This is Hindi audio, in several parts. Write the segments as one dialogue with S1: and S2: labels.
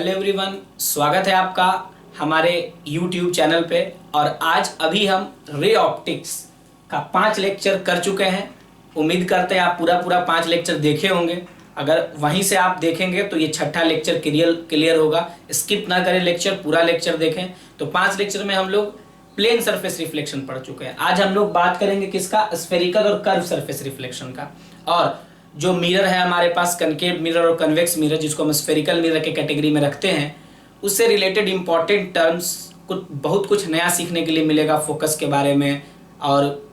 S1: हेलो एवरीवन, स्वागत है आपका हमारे YouTube चैनल पे। और आज अभी हम रे ऑप्टिक्स का 5 लेक्चर कर चुके हैं। उम्मीद करते हैं आप पूरा 5 लेक्चर देखे होंगे। अगर वहीं से आप देखेंगे तो ये छठा लेक्चर क्लियर होगा। स्किप ना करें लेक्चर, पूरा लेक्चर देखें। तो 5 लेक्चर में हम लोग प्लेन सरफेस रिफ्लेक्शन पढ़ चुके हैं। आज हम लोग बात करेंगे किसका? स्फेरिकल और कर्व सरफेस रिफ्लेक्शन का। और जो मिरर है हमारे पास, कनकेव मिरर और कन्वेक्स मिरर, जिसको हम स्फेरिकल मिरर के कैटेगरी में रखते हैं, उससे रिलेटेड इंपॉर्टेंट टर्म्स बहुत कुछ नया सीखने के लिए मिलेगा। फोकस के बारे में और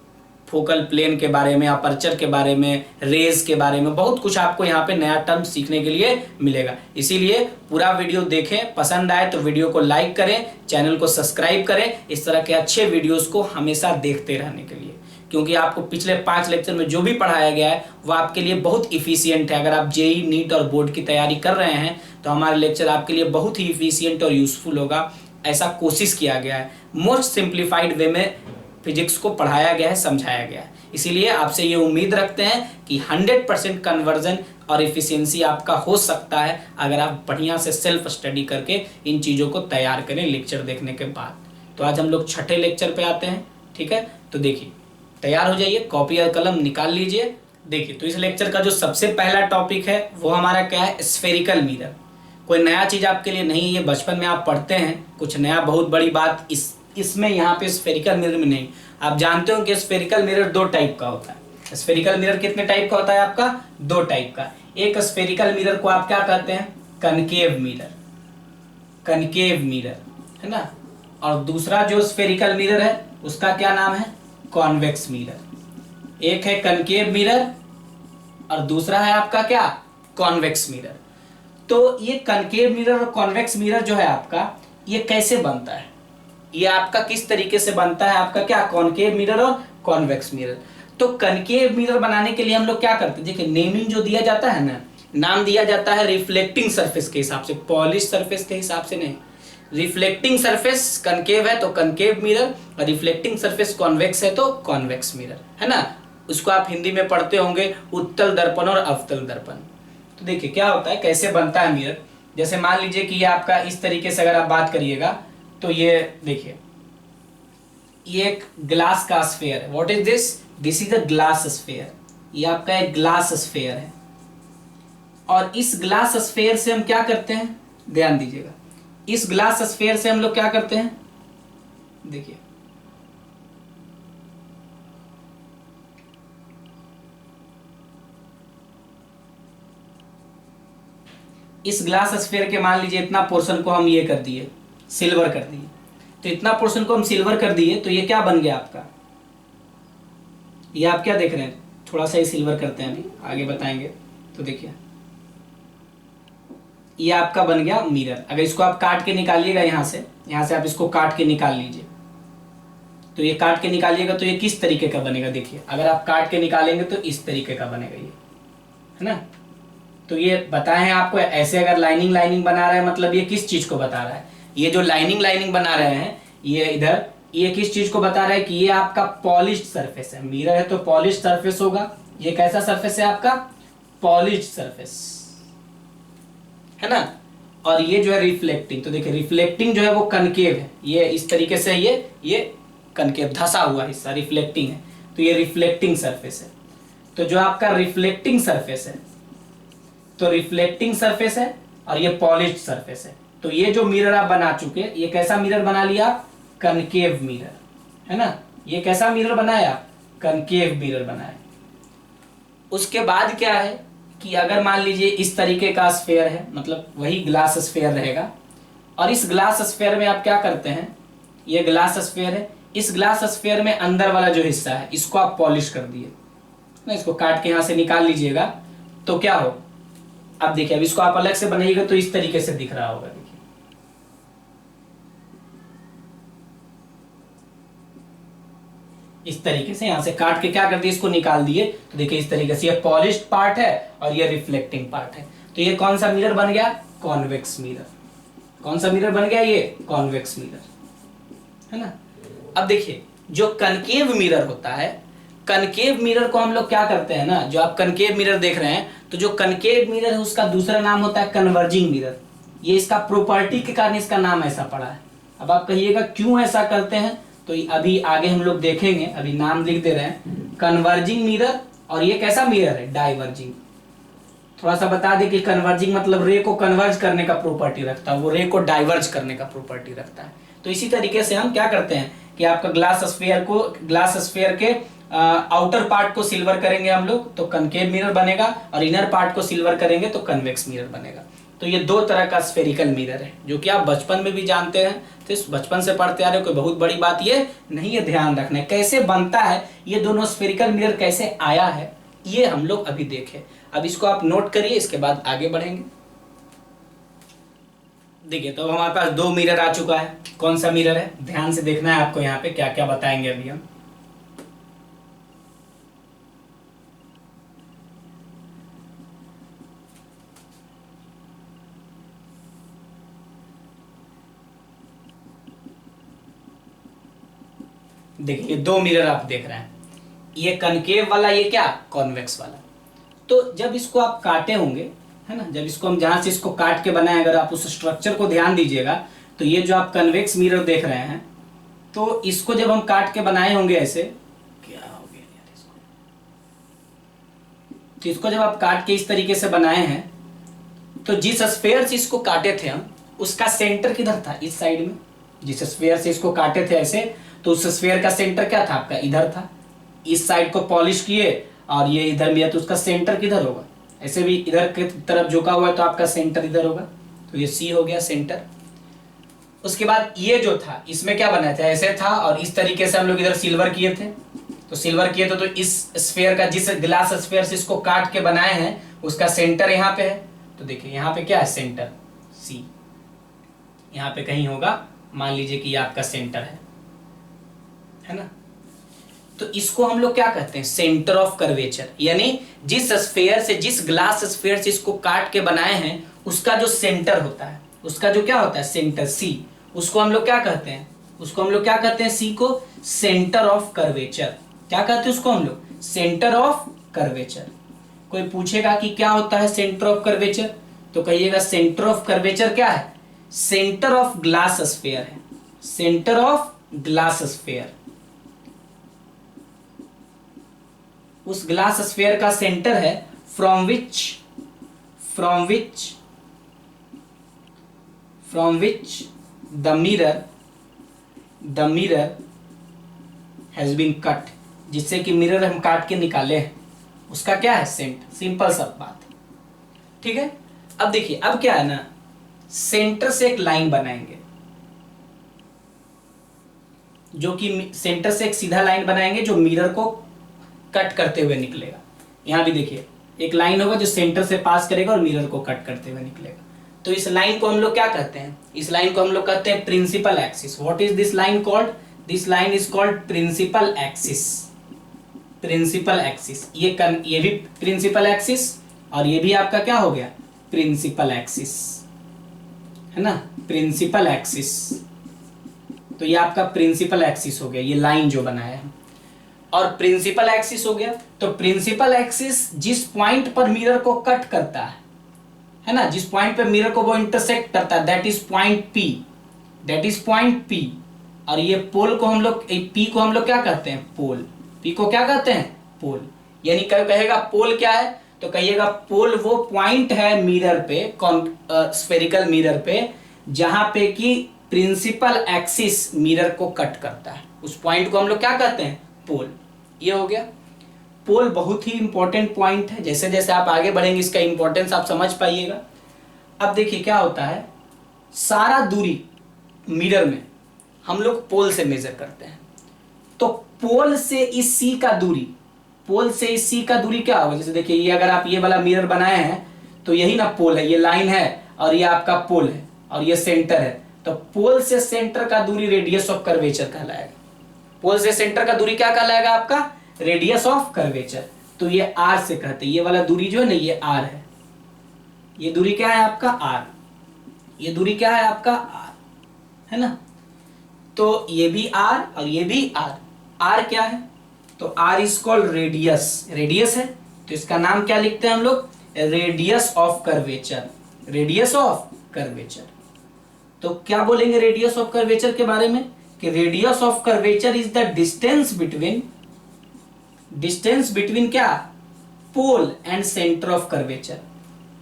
S1: फोकल प्लेन के बारे में, अपर्चर के बारे में, रेज के बारे में बहुत कुछ आपको यहाँ पे नया टर्म सीखने के लिए मिलेगा। इसीलिए पूरा वीडियो देखें, पसंद आए तो वीडियो को लाइक करें, चैनल को सब्सक्राइब करें, इस तरह के अच्छे वीडियोस को हमेशा देखते रहने के लिए। क्योंकि आपको पिछले 5 लेक्चर में जो भी पढ़ाया गया है वो आपके लिए बहुत इफिशियंट है। अगर आप जेई, नीट और बोर्ड की तैयारी कर रहे हैं तो हमारे लेक्चर आपके लिए बहुत ही इफिशियंट और यूजफुल होगा, ऐसा कोशिश किया गया है। मोस्ट सिंप्लीफाइड वे में फिजिक्स को पढ़ाया गया है, समझाया गया है। इसीलिए आपसे ये उम्मीद रखते हैं कि 100% कन्वर्जन और इफिशियंसी आपका हो सकता है अगर आप बढ़िया से सेल्फ स्टडी करके इन चीज़ों को तैयार करें लेक्चर देखने के बाद। तो आज हम लोग छठे लेक्चर पे आते हैं, ठीक है। तो देखिए, तैयार हो जाइए, कॉपी और कलम निकाल लीजिए। देखिए, तो इस लेक्चर का जो सबसे पहला टॉपिक है वो हमारा क्या है? Spherical mirror. कोई नया चीज़ आपके लिए नहीं, ये बचपन में आप पढ़ते हैं। कुछ नया बहुत बड़ी बात इसमें यहाँ पे स्फेरिकल मिरर में नहीं। आप जानते हो कि स्फेरिकल मिरर 2 टाइप का होता है। स्फेरिकल मिरर कितने टाइप का होता है आपका? 2 टाइप का। एक स्फेरिकल मिरर को आप क्या कहते हैं? कनकेव मिरर, कनकेव मिरर, है ना। और दूसरा जो स्फेरिकल मिरर है उसका क्या नाम है? Convex mirror. एक है कनकेव मिरर और दूसरा है आपका क्या? Convex mirror. तो ये कनकेव मिरर और कॉन्वेक्स मिरर जो है आपका, ये कैसे बनता है? ये आपका किस तरीके से बनता है? आपका क्या? कॉनकेव मिरर और कॉन्वेक्स मिरर। तो कनकेव मिरर बनाने के लिए हम लोग क्या करते हैं? देखिए, नेमिंग जो दिया जाता है ना, नाम दिया जाता है रिफ्लेक्टिंग सरफेस के हिसाब से, पॉलिश सरफेस के हिसाब से नहीं। रिफ्लेक्टिंग सरफेस कनकेव है तो कनकेव मिरर, और रिफ्लेक्टिंग सरफेस कॉन्वेक्स है तो कॉन्वेक्स मिरर, है ना। उसको आप हिंदी में पढ़ते होंगे उत्तल दर्पण और अवतल दर्पण। तो देखिए क्या होता है, कैसे बनता है मिरर। जैसे मान लीजिए कि ये आपका इस तरीके से अगर आप बात करिएगा तो ये देखिए, ये एक ग्लास का स्फेयर है। What is this? This is a glass sphere. ये आपका एक ग्लास स्फेयर है। और इस ग्लास स्फेयर से हम क्या करते हैं? ध्यान दीजिएगा, इस ग्लास स्फेयर से हम लोग क्या करते हैं? देखिए, इस ग्लास स्फेयर के मान लीजिए इतना पोर्शन को हम ये कर दिए, सिल्वर कर दिए। तो इतना पोर्शन को हम सिल्वर कर दिए तो ये क्या बन गया आपका? ये आप क्या देख रहे हैं? थोड़ा सा ही सिल्वर करते हैं, अभी आगे बताएंगे। तो देखिए, ये आपका बन गया मिरर। अगर इसको आप काट के निकालिएगा यहाँ से आप इसको काट के निकाल लीजिए, तो ये काट के निकालिएगा तो ये किस तरीके का बनेगा? देखिए, अगर आप काट के निकालेंगे तो इस तरीके का बनेगा, ये है ना। तो ये बताए हैं आपको, ऐसे अगर लाइनिंग बना रहा है मतलब ये किस चीज को बता रहा है? ये जो लाइनिंग बना रहे हैं ये इधर, ये किस चीज को बता रहा है? कि ये आपका पॉलिश्ड सरफेस है। मिरर है तो पॉलिश्ड सरफेस होगा। ये कैसा सरफेस है आपका? पॉलिश्ड सरफेस, है ना। और ये जो है रिफ्लेक्टिंग, तो देखिए रिफ्लेक्टिंग जो है वो कनकेव है। ये इस तरीके से ये कनकेव धसा हुआ हिस्सा रिफ्लेक्टिंग है, तो ये रिफ्लेक्टिंग सरफेस है। तो जो आपका रिफ्लेक्टिंग सरफेस है, तो रिफ्लेक्टिंग सरफेस है और ये पॉलिश्ड सरफेस है। तो ये जो मिरर आप बना चुके, ये कैसा मिरर बना लिया? कनकेव मिरर, है ना। ये कैसा मिरर बनाया? कनकेव मिरर बनाया। उसके बाद क्या है कि अगर मान लीजिए इस तरीके का स्फेयर है, मतलब वही ग्लास स्फेयर रहेगा, और इस ग्लास स्फेयर में आप क्या करते हैं? ये ग्लास स्फेयर है, इस ग्लास स्फेयर में अंदर वाला जो हिस्सा है इसको आप पॉलिश कर दिए ना, इसको काट के यहाँ से निकाल लीजिएगा तो क्या हो? अब देखिए, अब इसको आप अलग से बनाइएगा तो इस तरीके से दिख रहा होगा। देखिए, इस तरीके से यहाँ से काट के क्या कर दिए? इसको निकाल दिए। तो देखिए इस तरीके से ये पॉलिश्ड पार्ट है और ये रिफ्लेक्टिंग पार्ट है। तो ये कौन सा मिरर बन गया? Convex mirror. कौन सा मिरर बन गया? ये कॉन्वेक्स मिरर, है ना। अब देखिए, जो कनकेव मिरर होता है, कनकेव मिरर को हम लोग क्या करते हैं ना, जो आप कनकेव मिरर देख रहे हैं, तो जो कनकेव मिरर है उसका दूसरा नाम होता है कन्वर्जिंग मिरर। ये इसका प्रॉपर्टी के कारण इसका नाम ऐसा पड़ा है। अब आप कहिएगा क्यों ऐसा करते हैं, तो अभी आगे हम लोग देखेंगे। अभी नाम लिख दे रहे हैं, कन्वर्जिंग मिरर। और ये कैसा मिरर है, डाइवर्जिंग। थोड़ा सा बता दें कि कन्वर्जिंग मतलब रे को कन्वर्ज करने का प्रॉपर्टी रखता है, वो रे को डाइवर्ज करने का प्रॉपर्टी रखता है। तो इसी तरीके से हम क्या करते हैं कि आपका ग्लास स्फीयर के आउटर पार्ट को सिल्वर करेंगे हम लोग तो कनकेव मिरर बनेगा, और इनर पार्ट को सिल्वर करेंगे तो कन्वेक्स मिरर बनेगा। तो ये दो तरह का स्फेरिकल मिरर है, जो कि आप बचपन में भी जानते हैं, तो इस बचपन से पढ़ते आ रहे हो, कोई बहुत बड़ी बात ये नहीं है। ध्यान रखना है कैसे बनता है ये दोनों स्फेरिकल मिरर, कैसे आया है, ये हम लोग अभी देखें। अब इसको आप नोट करिए, इसके बाद आगे बढ़ेंगे। देखिए, तो हमारे पास दो मिरर आ चुका है। कौन सा मिरर है, ध्यान से देखना है आपको, यहाँ पे क्या क्या बताएंगे अभी हम। देखिए, दो मिरर आप देख रहे हैं, ये कनकेव वाला, ये क्या कॉन्वेक्स वाला। तो जब इसको आप काटे होंगे, है ना, जब इसको हम जहां से इसको काट के बनाए, अगर आप उस स्ट्रक्चर को ध्यान दीजिएगा, तो ये जो आप कन्वेक्स मिरर देख रहे हैं, तो इसको जब हम काट के बनाए होंगे ऐसे, क्या हो गया यार इसको, तो इसको जब आप काट के इस तरीके से बनाए हैं, तो जिस स्फेयर से इसको काटे थे हम, उसका सेंटर किधर था, इस साइड में। जिस स्फेयर से इसको काटे थे ऐसे, तो उस स्फेयर का सेंटर क्या था आपका, इधर था। इस साइड को पॉलिश किए और ये इधर लिया, तो उसका सेंटर किधर होगा, ऐसे भी इधर की तरफ झुका हुआ है, तो आपका सेंटर इधर होगा। तो ये सी हो गया सेंटर। उसके बाद ये जो था, इसमें क्या बनाया था, ऐसे था, और इस तरीके से हम लोग इधर सिल्वर किए थे। तो सिल्वर किए थे, तो इस स्फेयर का, जिस ग्लास स्फेयर से इसको काट के बनाए हैं, उसका सेंटर यहाँ पे है। तो देखिए यहाँ पे क्या है, सेंटर सी, यहाँ पे कहीं होगा, मान लीजिए कि ये आपका सेंटर है ना। तो इसको हम लोग क्या कहते हैं, सेंटर ऑफ कर्वेचर। यानी जिस स्फेयर से, जिस ग्लास स्फेयर से इसको काट के बनाए हैं, उसका जो सेंटर होता है, उसका जो क्या होता है, सेंटर सी, उसको हम लोग क्या कहते हैं, उसको हम लोग क्या कहते हैं, सी को सेंटर ऑफ कर्वेचर। क्या कहते हैं उसको हम लोग, सेंटर ऑफ कर्वेचर। कोई पूछेगा कि क्या होता है सेंटर ऑफ कर्वेचर, तो कहिएगा सेंटर ऑफ कर्वेचर क्या है, सेंटर ऑफ ग्लास स्फेयर है, सेंटर ऑफ ग्लास स्फेयर। उस ग्लास स्फेयर का सेंटर है from which the mirror has been cut, जिससे कि मिरर हम काट के निकाले हैं, उसका क्या है, सेंटर। सिंपल सा बात, ठीक है। अब देखिए, अब क्या है ना, सेंटर से एक लाइन बनाएंगे, जो कि सेंटर से एक सीधा लाइन बनाएंगे जो मिरर को कट करते हुए निकलेगा। यहां भी देखिए एक लाइन होगा जो सेंटर से पास करेगा और मिरर को कट करते हुए निकलेगा। तो इस लाइन को हम लोग क्या कहते हैं, इस लाइन को हम लोग कहते हैं principal axis. What is this line called, this line is called principal axis. Principal axis, ये भी प्रिंसिपल एक्सिस, और ये भी आपका क्या हो गया, प्रिंसिपल एक्सिस, है ना, प्रिंसिपल एक्सिस। तो ये आपका प्रिंसिपल एक्सिस हो गया, ये लाइन जो बनाया है, और प्रिंसिपल एक्सिस हो गया। तो प्रिंसिपल एक्सिस जिस पॉइंट पर मिरर को कट करता है ना, जिस पॉइंट पे मिरर को वो इंटरसेक्ट करता है, that is point P, that is point P. और ये पोल को हम लोग, पी को हम लोग क्या कहते हैं, पोल। पी को क्या कहते हैं, पोल। यानी कहेगा पोल क्या है, तो कहिएगा पोल वो पॉइंट है मिरर पे, स्फेरिकल मिरर पे, जहां पे कि प्रिंसिपल एक्सिस मिरर को कट करता है, उस पॉइंट को हम लोग क्या कहते हैं, पोल। ये हो गया पोल, बहुत ही इंपॉर्टेंट पॉइंट है। जैसे जैसे आप आगे बढ़ेंगे इसका इंपॉर्टेंस आप समझ पाइएगा। अब देखिए क्या होता है, सारा दूरी मिरर में हम लोग पोल से मेजर करते हैं। तो पोल से इस सी का दूरी, पोल से इस सी का दूरी क्या होगा, जैसे देखिए ये अगर आप ये वाला मिरर बनाए हैं, तो यही ना पोल है, ये लाइन है और ये आपका पोल है और ये सेंटर है। तो पोल से सेंटर का दूरी रेडियस ऑफ कर्वेचर कहलाएगा। पोल से सेंटर का दूरी क्या कहलाएगा आपका, रेडियस ऑफ कर्वेचर। तो ये आर से कहते हैं, ये वाला दूरी जो है ना, ये आर है। ये दूरी क्या है आपका, आर। ये दूरी क्या है आपका, आर, है ना। तो ये भी आर और ये भी आर। आर क्या है, तो R is called radius, radius है, तो इसका नाम क्या लिखते हैं हम लोग, radius of curvature, radius of curvature. तो क्या बोलेंगे रेडियस ऑफ कर्वेचर के बारे में कि radius of curvature is the distance between क्या, pole and centre of curvature.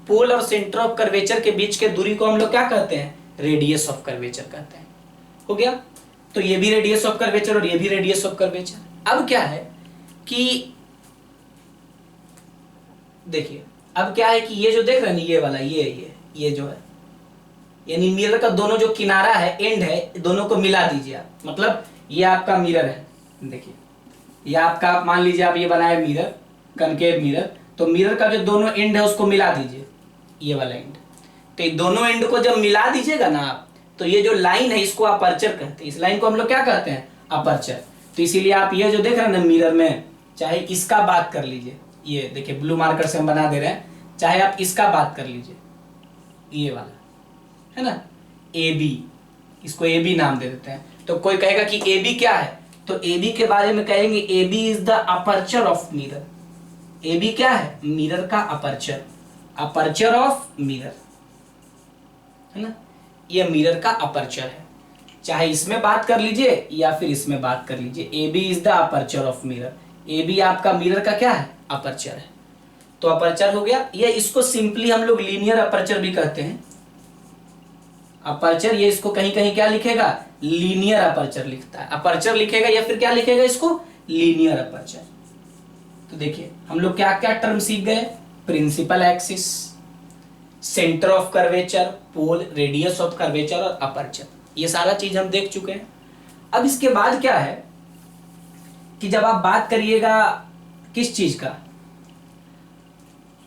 S1: Pole और सेंटर ऑफ कर्वेचर के बीच के दूरी को हम लोग क्या कहते हैं, रेडियस ऑफ कर्वेचर कहते हैं। हो गया, तो ये भी रेडियस ऑफ कर्वेचर और ये भी रेडियस ऑफ कर्वेचर। अब क्या है कि देखिए, अब क्या है कि ये जो देख रहे हैं ये वाला ये जो है, यानी मिरर का दोनों जो किनारा है, एंड है, दोनों को मिला दीजिए आप। मतलब ये आपका मिरर है, देखिए ये आपका, मान लीजिए आप ये बनाए मिरर, कनकेव मिरर, तो मिरर का जो दोनों एंड है उसको मिला दीजिए, ये वाला एंड। तो ये दोनों एंड को जब मिला दीजिएगा ना आप, तो ये जो लाइन है इसको अपर्चर कहते हैं। इस लाइन को हम लोग क्या कहते हैं, अपर्चर। तो इसीलिए आप ये जो देख रहे हैं ना मिरर में, चाहे इसका बात कर लीजिए, ये देखिए ब्लू मार्कर से हम बना दे रहे हैं, चाहे आप इसका बात कर लीजिए, ये वाला है ना, ए बी, इसको ए बी नाम दे देते हैं। तो कोई कहेगा कि ए बी क्या है, तो ए बी के बारे में कहेंगे A B is the aperture of mirror. A B क्या है, मिरर का अपर्चर, अपर्चर ऑफ मिरर, है ना, ये मिरर का अपर्चर है। चाहे इसमें बात कर लीजिए या फिर इसमें बात कर लीजिए, A B is the aperture of mirror. A B आपका मिरर का क्या है, अपर्चर है। तो अपर्चर हो गया, ये इसको सिंपली हम लोग लीनियर अपर्चर भी कहते हैं। अपर्चर, ये इसको कहीं कहीं क्या लिखेगा, लीनियर अपर्चर लिखता है, अपर्चर लिखेगा या फिर क्या लिखेगा इसको, लीनियर अपर्चर। तो देखिए हम लोग क्या क्या टर्म सीख गए, principal axis, centre of curvature, pole, radius of curvature और अपर्चर, ये सारा चीज हम देख चुके हैं। अब इसके बाद क्या है कि जब आप बात करिएगा किस चीज का,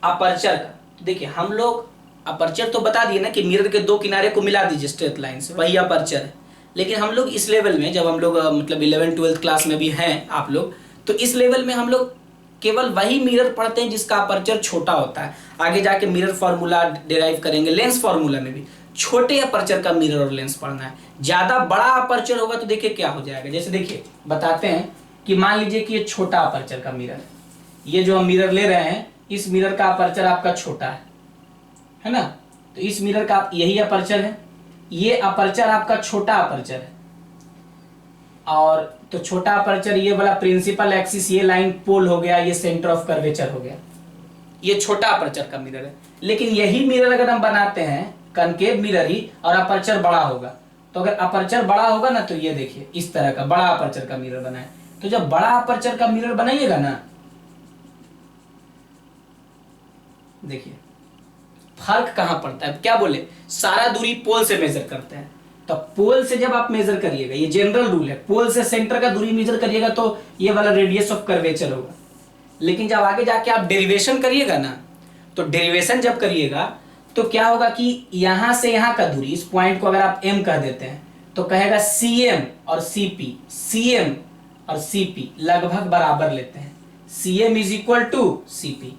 S1: अपर्चर का, तो देखिए हम लोग अपर्चर तो बता दिए ना कि मिरर के दो किनारे को मिला दीजिए स्ट्रेट लाइन से, वही अपर्चर है। लेकिन हम लोग इस लेवल में, जब हम लोग मतलब 11th-12th क्लास में भी हैं आप लोग, तो इस लेवल में हम लोग केवल वही मिरर पढ़ते हैं जिसका अपर्चर छोटा होता है। आगे जाके मिरर फॉर्मूला डिराइव करेंगे, लेंस फॉर्मूला में भी छोटे अपर्चर का मिरर और लेंस पढ़ना है। ज्यादा बड़ा अपर्चर होगा तो देखिए क्या हो जाएगा, जैसे देखिए बताते हैं कि मान लीजिए कि ये छोटा अपर्चर का मिरर है, ये जो हम मिरर ले रहे हैं इस मिरर का अपर्चर आपका छोटा है ना, तो इस मिरर का यही अपर्चर है, ये अपर्चर आपका छोटा अपर्चर है। और तो छोटा अपर्चर, ये वाला प्रिंसिपल एक्सिस, ये लाइन पोल हो गया, ये सेंटर ऑफ कर्वेचर हो गया, ये छोटा अपर्चर का मिरर है। लेकिन यही मिरर अगर हम बनाते हैं कनकेव मिरर ही, और अपर्चर बड़ा होगा, तो अगर अपर्चर बड़ा होगा ना, तो ये देखिए इस तरह का बड़ा अपर्चर का मिरर बनाए। तो जब बड़ा अपर्चर का मिरर बनाइएगा ना, देखिए फर्क कहां पड़ता है, क्या बोले, सारा दूरी पोल से मेजर करते हैं। तो पोल से जब आप मेजर करिएगा, ये जनरल रूल है, पोल से सेंटर का दूरी मेजर करिएगा तो ये वाला रेडियस ऑफ कर्वेचर होगा। लेकिन जब आगे जाके आप डेरिवेशन करिएगा ना, तो डेरिवेशन जब करिएगा तो क्या होगा कि यहां से यहां का दूरी, इस पॉइंट को अगर आप m कह देते हैं तो कहेगा cm और cp, cm और cp लगभग बराबर लेते हैं, cm is equal to cp।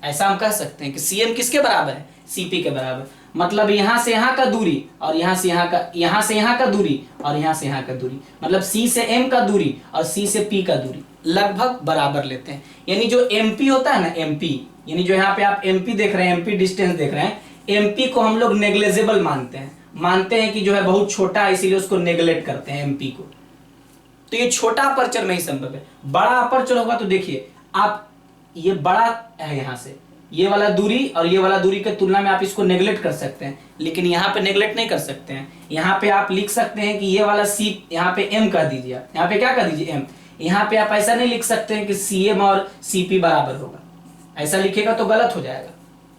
S1: ऐसा हम कह सकते हैं कि cm किसके बराबर है, cp के बराबर। मतलब यहां से यहां का दूरी और यहां से यहां का, यहां से यहां का दूरी और यहां से यहां का दूरी, मतलब c से m का दूरी और c से p का दूरी लगभग बराबर लेते हैं। यानी जो mp होता है ना, mp यानी जो यहाँ पे आप mp देख रहे हैं, mp डिस्टेंस देख रहे हैं, mp को हम लोग नेग्लेजेबल मानते हैं कि जो है बहुत छोटा है, इसीलिए उसको नेग्लेक्ट करते हैं mp को। तो ये छोटा अपर्चर में ही संभव है। बड़ा अपर्चर होगा तो देखिए आप, ये बड़ा है, यहाँ से ये वाला दूरी और ये वाला दूरी की तुलना में आप इसको नेग्लेक्ट कर सकते हैं, लेकिन यहाँ पे नेग्लेक्ट नहीं कर सकते हैं। यहाँ पे आप लिख सकते हैं कि ये वाला c, यहाँ पे m कह दीजिए, यहाँ पे क्या कह दीजिए m। यहाँ पे आप ऐसा नहीं लिख सकते हैं कि cm और cp बराबर होगा, ऐसा लिखेगा तो गलत हो जाएगा,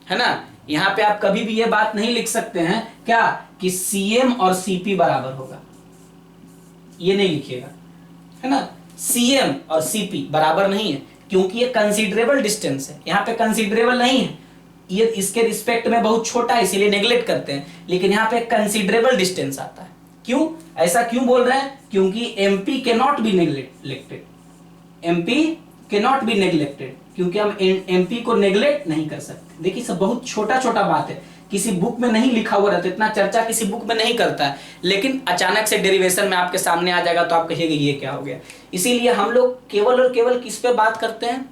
S1: है ना। यहाँ पे आप कभी भी ये बात नहीं लिख सकते हैं क्या कि cm और cp बराबर होगा, ये नहीं लिखिएगा, है ना। cm और cp बराबर नहीं है क्योंकि ये कंसीडरेबल डिस्टेंस है, यहाँ पे कंसीडरेबल नहीं है, ये इसके रिस्पेक्ट में बहुत छोटा है इसीलिए नेग्लेक्ट करते हैं। लेकिन यहाँ पे कंसीडरेबल डिस्टेंस आता है, क्यों, ऐसा क्यों बोल रहे हैं, क्योंकि mp can not be neglected, mp can not be neglected, क्योंकि हम mp को नेग्लेक्ट नहीं कर सकते। देखिए सब बहुत छोटा छोटा बात है, किसी बुक में नहीं लिखा हुआ रहता, इतना चर्चा किसी बुक में नहीं करता है, लेकिन अचानक से डेरिवेशन में आपके सामने आ जाएगा तो आप कहिएगा ये क्या हो गया। इसीलिए हम लोग केवल और केवल किस पे बात करते हैं,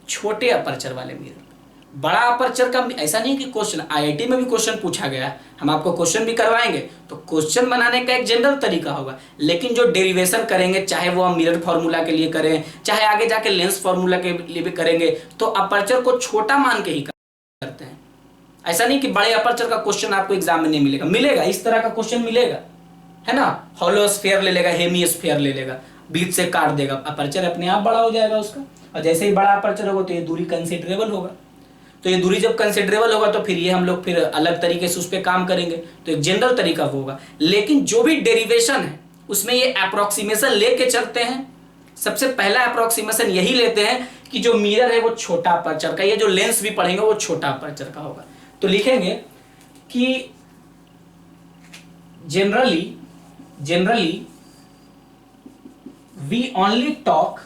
S1: छोटे अपर्चर वाले मिरर। बड़ा अपर्चर का ऐसा नहीं कि क्वेश्चन आईआईटी में भी क्वेश्चन पूछा गया है, हम आपको क्वेश्चन भी करवाएंगे, तो क्वेश्चन बनाने का एक जनरल तरीका होगा, लेकिन जो डेरिवेशन करेंगे चाहे वो हम मिरर फार्मूला के लिए करें चाहे आगे जाके लेंस फार्मूला के लिए भी करेंगे, तो अपर्चर को छोटा मान के ही करते हैं। ऐसा नहीं कि बड़े अपर्चर का क्वेश्चन आपको एग्जाम में नहीं मिलेगा, मिलेगा, इस तरह का क्वेश्चन मिलेगा, है ना। हॉलो स्फीयर ले लेगा, हेमी स्फीयर ले लेगा, बीच से काट देगा, अपर्चर अपने आप बड़ा हो जाएगा उसका। और जैसे ही बड़ा अपर्चर होगा तो ये दूरी कंसिडरेबल होगा, तो ये दूरी जब कंसिडरेबल होगा तो फिर ये हम लोग फिर अलग तरीके से उस पर काम करेंगे, तो एक जनरल तरीका वो होगा। लेकिन जो भी डेरिवेशन है उसमें ये अप्रोक्सीमेशन लेके चलते हैं। सबसे पहला अप्रोक्सीमेशन यही लेते हैं कि जो मिरर है वो छोटा अपर्चर का, ये जो लेंस भी पढ़ेंगे वो छोटा अपर्चर का होगा। तो लिखेंगे कि जनरली वी ओनली टॉक,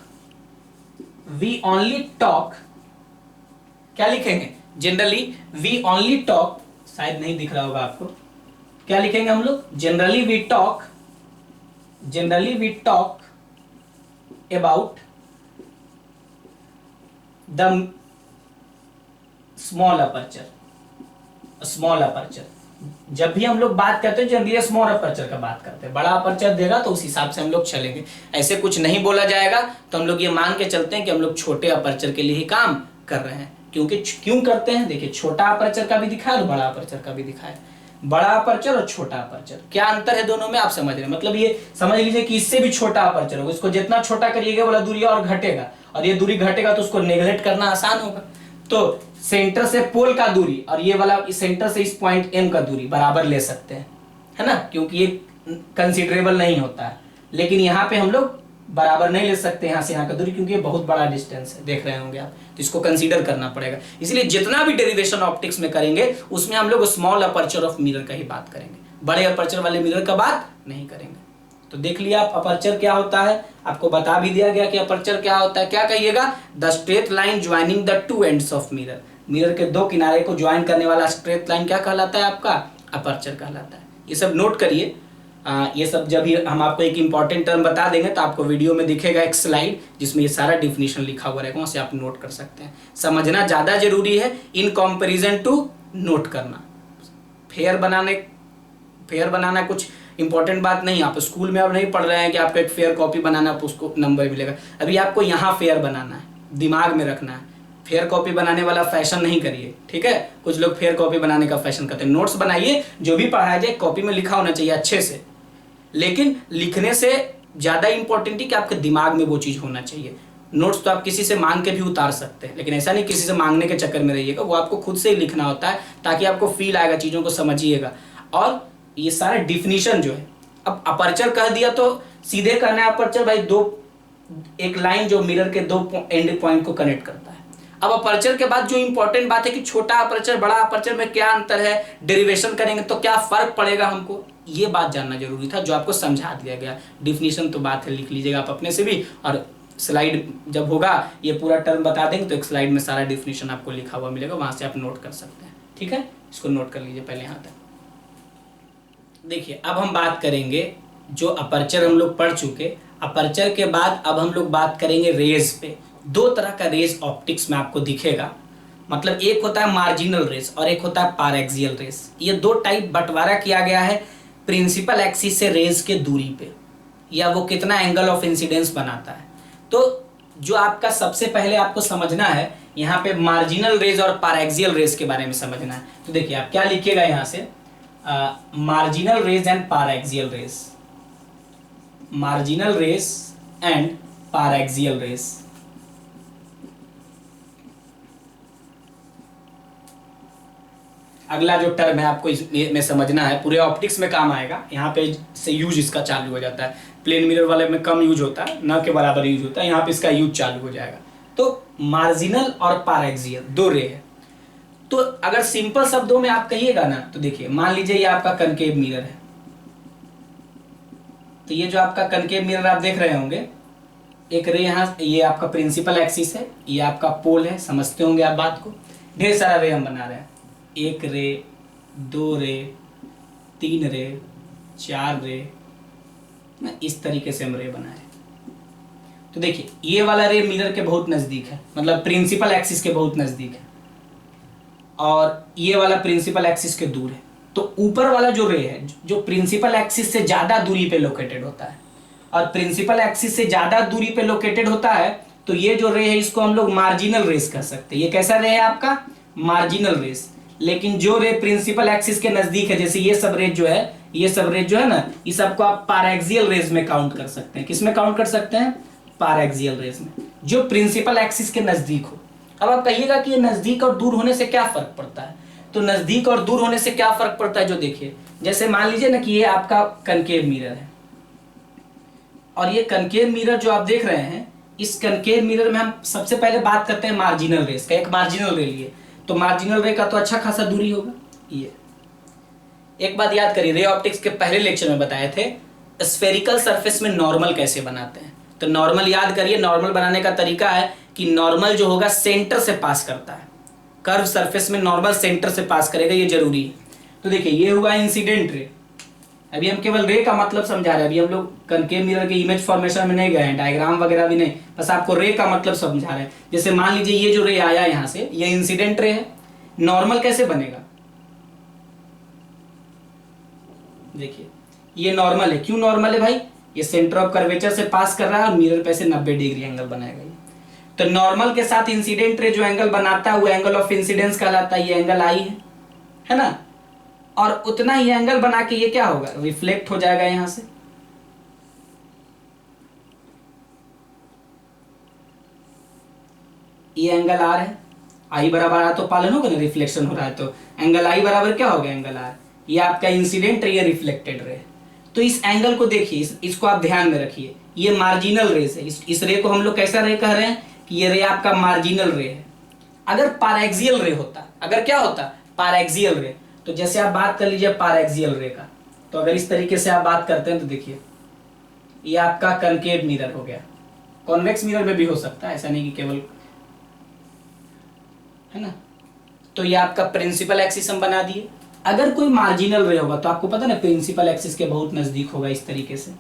S1: क्या लिखेंगे, जनरली वी ओनली टॉक, शायद नहीं दिख रहा होगा आपको, क्या लिखेंगे हम लोग, generally we talk about the small aperture. जब भी हम लोग बात करते हैं जनरली स्मॉल अपर्चर का बात करते हैं, बड़ा अपर्चर देगा तो उस हिसाब से हम लोग चलेंगे। ऐसे कुछ नहीं बोला जाएगा तो हम लोग ये मान के चलते हैं कि हम लोग छोटे अपर्चर के लिए ही काम कर रहे हैं। क्योंकि क्यों करते हैं, देखिए छोटा अपर्चर का भी दिखा है और बड़ा अपर्चर का भी दिखा है। बड़ा अपर्चर और छोटा अपर्चर क्या अंतर है दोनों में, आप समझ रहे हैं। मतलब ये समझ लीजिए कि इससे भी छोटा अपर्चर होगा, इसको जितना छोटा करिएगा वाला दूरी और घटेगा, और ये दूरी घटेगा तो उसको नेगलेक्ट करना आसान होगा। तो सेंटर से पोल का दूरी और ये वाला सेंटर से इस पॉइंट एम का दूरी बराबर ले सकते हैं, है ना, क्योंकि ये कंसिडरेबल नहीं होता है। लेकिन यहाँ पे हम लोग बराबर नहीं ले सकते यहाँ से यहाँ का दूरी, क्योंकि ये बहुत बड़ा डिस्टेंस है, देख रहे होंगे आप, तो इसको कंसीडर करना पड़ेगा। इसलिए जितना भी डेरिवेशन ऑप्टिक्स में करेंगे उसमें हम लोग स्मॉल अपर्चर ऑफ मिरर का ही बात करेंगे, बड़े अपर्चर वाले मिरर का बात नहीं करेंगे। तो देख लिया आप अपर्चर क्या होता है, आपको बता भी दिया गया कि अपर्चर क्या होता है। क्या कहिएगा, the straight line joining the two ends of mirror, mirror के दो किनारे को ज्वाइन करने वाला स्ट्रेट लाइन क्या कहलाता है, आपका अपर्चर कहलाता है। ये सब नोट करिए। ये सब जब ही हम आपको एक इंपॉर्टेंट टर्म बता देंगे तो आपको वीडियो में दिखेगा एक स्लाइड जिसमें ये सारा डिफिनीशन लिखा हुआ रहेगा, वहाँ से आप नोट कर सकते हैं। समझना ज़्यादा जरूरी है इन कंपैरिजन टू नोट करना। फेयर बनाना कुछ इंपॉर्टेंट बात नहीं। आप स्कूल में अब नहीं पढ़ रहे हैं कि आपको एक फेयर कॉपी बनाना, उसको नंबर मिलेगा। अभी आपको यहाँ फेयर बनाना है, दिमाग में रखना है। फेयर कॉपी बनाने वाला फैशन नहीं करिए, ठीक है। कुछ लोग फेयर कॉपी बनाने का फैशन करते हैं। नोट्स बनाइए, जो भी पढ़ाया जाए कॉपी में लिखा होना चाहिए अच्छे से, लेकिन लिखने से ज़्यादा इंपॉर्टेंट है कि आपके दिमाग में वो चीज़ होना चाहिए। नोट्स तो आप किसी से मांग के भी उतार सकते हैं, लेकिन ऐसा नहीं किसी से मांगने के चक्कर में रहिएगा, वो आपको खुद से ही लिखना होता है ताकि आपको फील आएगा, चीज़ों को समझिएगा। और ये सारा डिफिनीशन जो है, अब अपर्चर कह दिया तो सीधे कहना है अपर्चर भाई एक लाइन जो मिरर के दो एंड पॉइंट को कनेक्ट करता है। अब अपर्चर के बाद जो इंपॉर्टेंट बात है कि छोटा अपर्चर बड़ा अपर्चर में क्या अंतर है, डेरिवेशन करेंगे तो क्या फर्क पड़ेगा हमको, ये बात जानना जरूरी था, जो आपको समझा दिया गया। डिफिनीशन तो बात है, लिख लीजिएगा आप अपने से भी, और स्लाइड जब होगा ये पूरा टर्म बता देंगे तो एक स्लाइड में सारा डिफिनीशन आपको लिखा हुआ मिलेगा, वहां से आप नोट कर सकते हैं, ठीक है। इसको नोट कर लीजिए पहले यहाँ तक। देखिए अब हम बात करेंगे जो अपर्चर हम लोग पढ़ चुके, अपर्चर के बाद अब हम लोग बात करेंगे रेज पे। दो तरह का रेज ऑप्टिक्स में आपको दिखेगा, मतलब एक होता है मार्जिनल रेज और एक होता है पारैक्सियल रेज। ये दो टाइप बंटवारा किया गया है प्रिंसिपल एक्सिस से रेज के दूरी पे, या वो कितना एंगल ऑफ इंसिडेंस बनाता है। तो जो आपका सबसे पहले आपको समझना है यहाँ पे मार्जिनल रेज और पारैक्सियल रेज के बारे में समझना है। तो देखिए आप क्या लिखिएगा यहाँ से, marginal rays and paraxial rays, marginal rays and paraxial rays. अगला जो टर्म है आपको इसमें समझना है, पूरे ऑप्टिक्स में काम आएगा, यहाँ पे से यूज इसका चालू हो जाता है। प्लेन मिरर वाले में कम यूज होता है, न के बराबर यूज होता है, यहाँ पे इसका यूज चालू हो जाएगा। तो मार्जिनल और पारैक्सियल दो रे है। तो अगर सिंपल शब्दों में आप कहिएगा ना, तो देखिए मान लीजिए ये आपका कनकेव मिरर है, तो ये जो आपका कनकेव मिरर आप देख रहे होंगे, एक रे यहाँ, ये आपका प्रिंसिपल एक्सिस है, ये आपका पोल है, समझते होंगे आप बात को। ढेर सारा रे हम बना रहे हैं, एक रे, दो रे, तीन रे, चार रे, ना इस तरीके से हम रे बनाए। तो देखिए ये वाला रे मिरर के बहुत नजदीक है, मतलब प्रिंसिपल एक्सिस के बहुत नजदीक है। और ये वाला प्रिंसिपल एक्सिस के दूर है। तो ऊपर वाला जो रे है जो प्रिंसिपल एक्सिस से ज्यादा दूरी पे लोकेटेड होता है, और प्रिंसिपल एक्सिस से ज्यादा दूरी पे लोकेटेड होता है, तो ये जो रे है इसको हम लोग मार्जिनल रेस कह सकते हैं। ये कैसा रे है आपका? Marginal rays. लेकिन जो रे प्रिंसिपल एक्सिस के नजदीक है, जैसे ये सब रेज जो है, ये सब रेज जो है ना, इस सबको आप पारैक्सियल रेज में काउंट कर सकते हैं। किस में काउंट कर सकते हैं? पारैक्सियल रेज में, जो प्रिंसिपल एक्सिस के नजदीक हो। अब आप कहिएगा कि ये नजदीक और दूर होने से क्या फर्क पड़ता है? तो नजदीक और दूर होने से क्या फर्क पड़ता है, जो देखिए, जैसे मान लीजिए ना कि ये आपका कनकेव मिरर है, और ये कनकेव मिरर जो आप देख रहे हैं, इस कनकेव मिरर में हम सबसे पहले बात करते हैं मार्जिनल रेस का। एक मार्जिनल रे लिए, तो मार्जिनल रे का तो अच्छा खासा दूरी होगा। ये एक बात याद करिए, रे ऑप्टिक्स के पहले लेक्चर में बताए थे स्फेरिकल सरफेस में नॉर्मल कैसे बनाते हैं। तो नॉर्मल याद करिए, नॉर्मल बनाने का तरीका है कि नॉर्मल जो होगा सेंटर से पास करता है। कर्व सरफेस में नॉर्मल सेंटर से पास करेगा, ये जरूरी है। तो देखिए ये हुआ इंसिडेंट रे। अभी हम केवल रे का मतलब समझा रहे हैं, अभी हम लोग कनकेव मिरर के इमेज फॉर्मेशन में नहीं गए हैं, डायग्राम वगैरह भी नहीं, बस आपको रे का मतलब समझा रहे हैं। जैसे मान लीजिए ये जो रे आया यहाँ से, ये इंसिडेंट रे है। नॉर्मल कैसे बनेगा? देखिए ये नॉर्मल है। क्यों नॉर्मल है भाई? ये सेंटर ऑफ कर्वेचर से पास कर रहा है और मिरर पे से 90 डिग्री एंगल बनाएगा ये। तो नॉर्मल के साथ इंसिडेंट रे जो एंगल बनाता है वो एंगल ऑफ इंसिडेंस कहलाता है। ये एंगल आई है ना, और उतना ही एंगल बना के ये क्या होगा? रिफ्लेक्ट हो जाएगा यहां से। ये एंगल आर है, आई बराबर आर तो पालन होगा ना, रिफ्लेक्शन हो रहा है, तो एंगल आई बराबर क्या हो गया? Angle R. ये आपका इंसिडेंट रे, ये रिफ्लेक्टेड रे। तो इस एंगल को देखिए, इसको आप ध्यान में रखिए, ये मार्जिनल रेस है। इस रे को हम लोग कैसा रे कह रहे हैं कि ये रे आपका मार्जिनल रे है। अगर पारैक्सियल रे होता, अगर क्या होता? पारैक्सियल रे, तो जैसे आप बात कर लीजिए पारैक्सियल रे का, तो अगर इस तरीके से आप बात करते हैं तो देखिए ये आपका कनकेव मिरर हो गया। कॉन्वेक्स मिरर में भी हो सकता है, ऐसा नहीं कि केवल, है ना। तो ये आपका प्रिंसिपल एक्सिस हम बना दिए। अगर कोई मार्जिनल रे होगा तो आपको पता ना प्रिंसिपल एक्सिस के बहुत नजदीक होगा, इस तरीके से।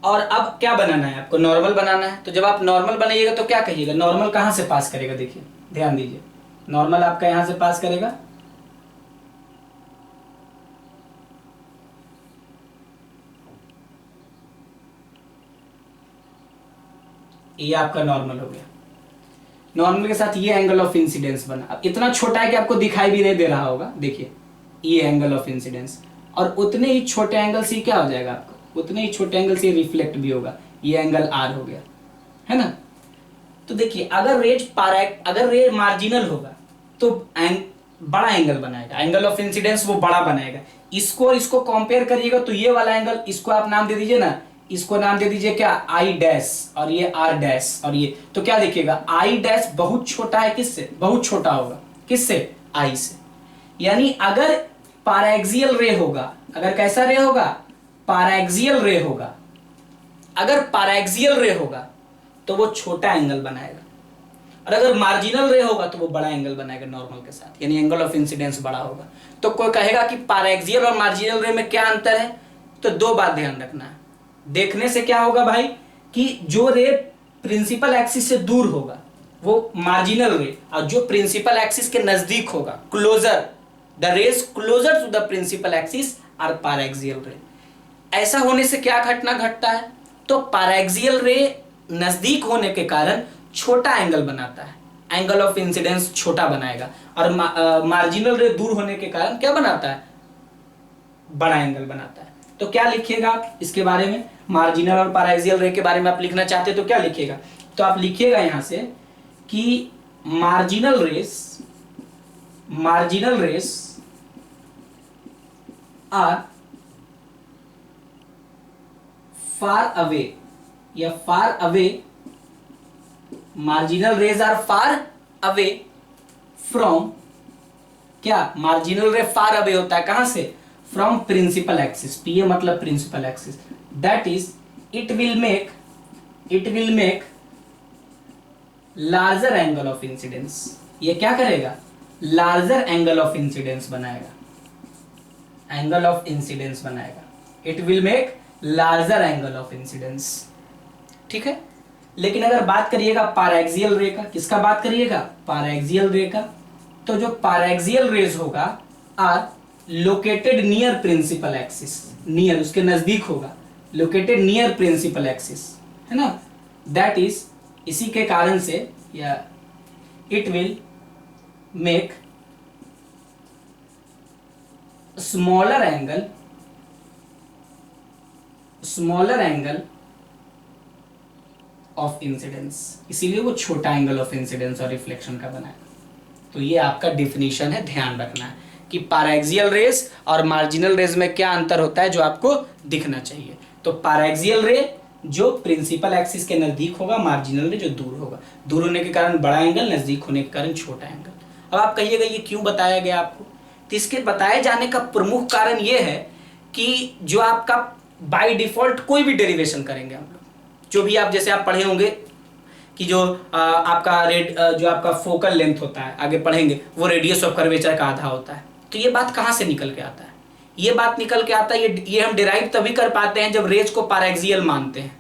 S1: और अब क्या बनाना है आपको? नॉर्मल बनाना है। तो जब आप नॉर्मल बनाइएगा तो क्या कहिएगा? नॉर्मल कहां से पास करेगा? देखिए ध्यान दीजिए, नॉर्मल आपका यहां से पास करेगा, ये आपका नॉर्मल हो गया। नॉर्मल के साथ ये एंगल ऑफ इंसिडेंस बना। अब इतना छोटा है कि आपको दिखाई भी नहीं दे रहा होगा, देखिए ये एंगल ऑफ इंसिडेंस, और उतने ही छोटे एंगल से क्या हो जाएगा आपको? उतने ही छोटे एंगल से रिफ्लेक्ट भी होगा। ये एंगल आर हो गया, है ना। तो देखिए अगर रे मार्जिनल होगा तो बड़ा एंगल बनाएगा, एंगल ऑफ इंसिडेंस वो बड़ा बनाएगा। इसको और इसको कंपेयर करिएगा तो ये वाला एंगल, इसको आप नाम दे दीजिए ना, इसको नाम दे दीजिए क्या? आई डैश, और ये आर डैश, और ये तो क्या देखिएगा? आई डैश बहुत छोटा है, किससे? बहुत छोटा होगा, किससे? आई से। यानी अगर पारैक्सियल रे होगा, अगर कैसा रे होगा? पारैक्सियल रे होगा। अगर पारैक्सियल रे होगा तो वो छोटा एंगल बनाएगा, और अगर मार्जिनल रे होगा तो वो बड़ा एंगल बनाएगा नॉर्मल के साथ, यानी एंगल ऑफ इंसिडेंस बड़ा होगा। तो कोई कहेगा कि पारैक्सियल और मार्जिनल रे में क्या अंतर है? तो दो बात ध्यान रखना है। देखने से क्या होगा भाई कि जो रे प्रिंसिपल एक्सिस से दूर होगा वो मार्जिनल रे, और जो प्रिंसिपल एक्सिस के नजदीक होगा, closer, the rays closer to the principal axis are paraxial ray. ऐसा होने से क्या घटना घटता है? तो पारैक्सियल रे नजदीक होने के कारण छोटा एंगल बनाता है, एंगल ऑफ इंसिडेंस छोटा बनाएगा, और मार्जिनल रे दूर होने के कारण क्या बनाता है? बड़ा एंगल बनाता है। तो क्या लिखिएगा आप इसके बारे में? मार्जिनल और पारैक्सियल रे के बारे में आप लिखना चाहते हैं तो क्या लिखिएगा? तो आप लिखिएगा यहां से कि marginal rays are far away, या far away, marginal rays are far away from, क्या? मार्जिनल रे फार अवे होता है कहां से? From principal axis. पीए मतलब principal axis. That is it will make larger angle of incidence. ये क्या करेगा? लार्जर एंगल ऑफ इंसिडेंस बनाएगा, एंगल ऑफ इंसिडेंस बनाएगा। It will make larger angle of incidence, ठीक है। लेकिन अगर बात करिएगा पारैक्सियल रे का, किसका बात करिएगा? पारैक्सियल रे का, तो जो पैरेक्सियल रेज होगा are located near principal axis, near उसके नजदीक होगा, लोकेटेड नियर प्रिंसिपल एक्सिस, है ना, दैट इज, इसी के कारण से या it will make smaller angle of incidence, इसीलिए वो छोटा एंगल ऑफ इंसिडेंस और रिफ्लेक्शन का बनाया। तो ये आपका डिफिनीशन है, ध्यान रखना है कि पैरेक्सियल रेज और मार्जिनल रेज में क्या अंतर होता है जो आपको दिखना चाहिए। तो पैरेक्सियल रे जो प्रिंसिपल एक्सिस के नजदीक होगा, मार्जिनल रे जो दूर होगा, दूर होने के कारण बड़ा एंगल, नजदीक होने के कारण छोटा एंगल। अब आप कहिएगा ये क्यों बताया गया आपको, तो इसके बताए जाने का प्रमुख कारण ये है कि जो आपका बाय डिफॉल्ट कोई भी डेरिवेशन करेंगे हम लोग, जो भी आप जैसे आप पढ़े होंगे कि जो आपका जो आपका फोकल लेंथ होता है, आगे पढ़ेंगे, वो रेडियस ऑफ कर्वेचर का आधा होता है। तो ये बात कहाँ से निकल के आता है, ये बात निकल के आता है, ये हम डिराइव तभी कर पाते हैं जब रेज को पैरेक्सियल मानते हैं,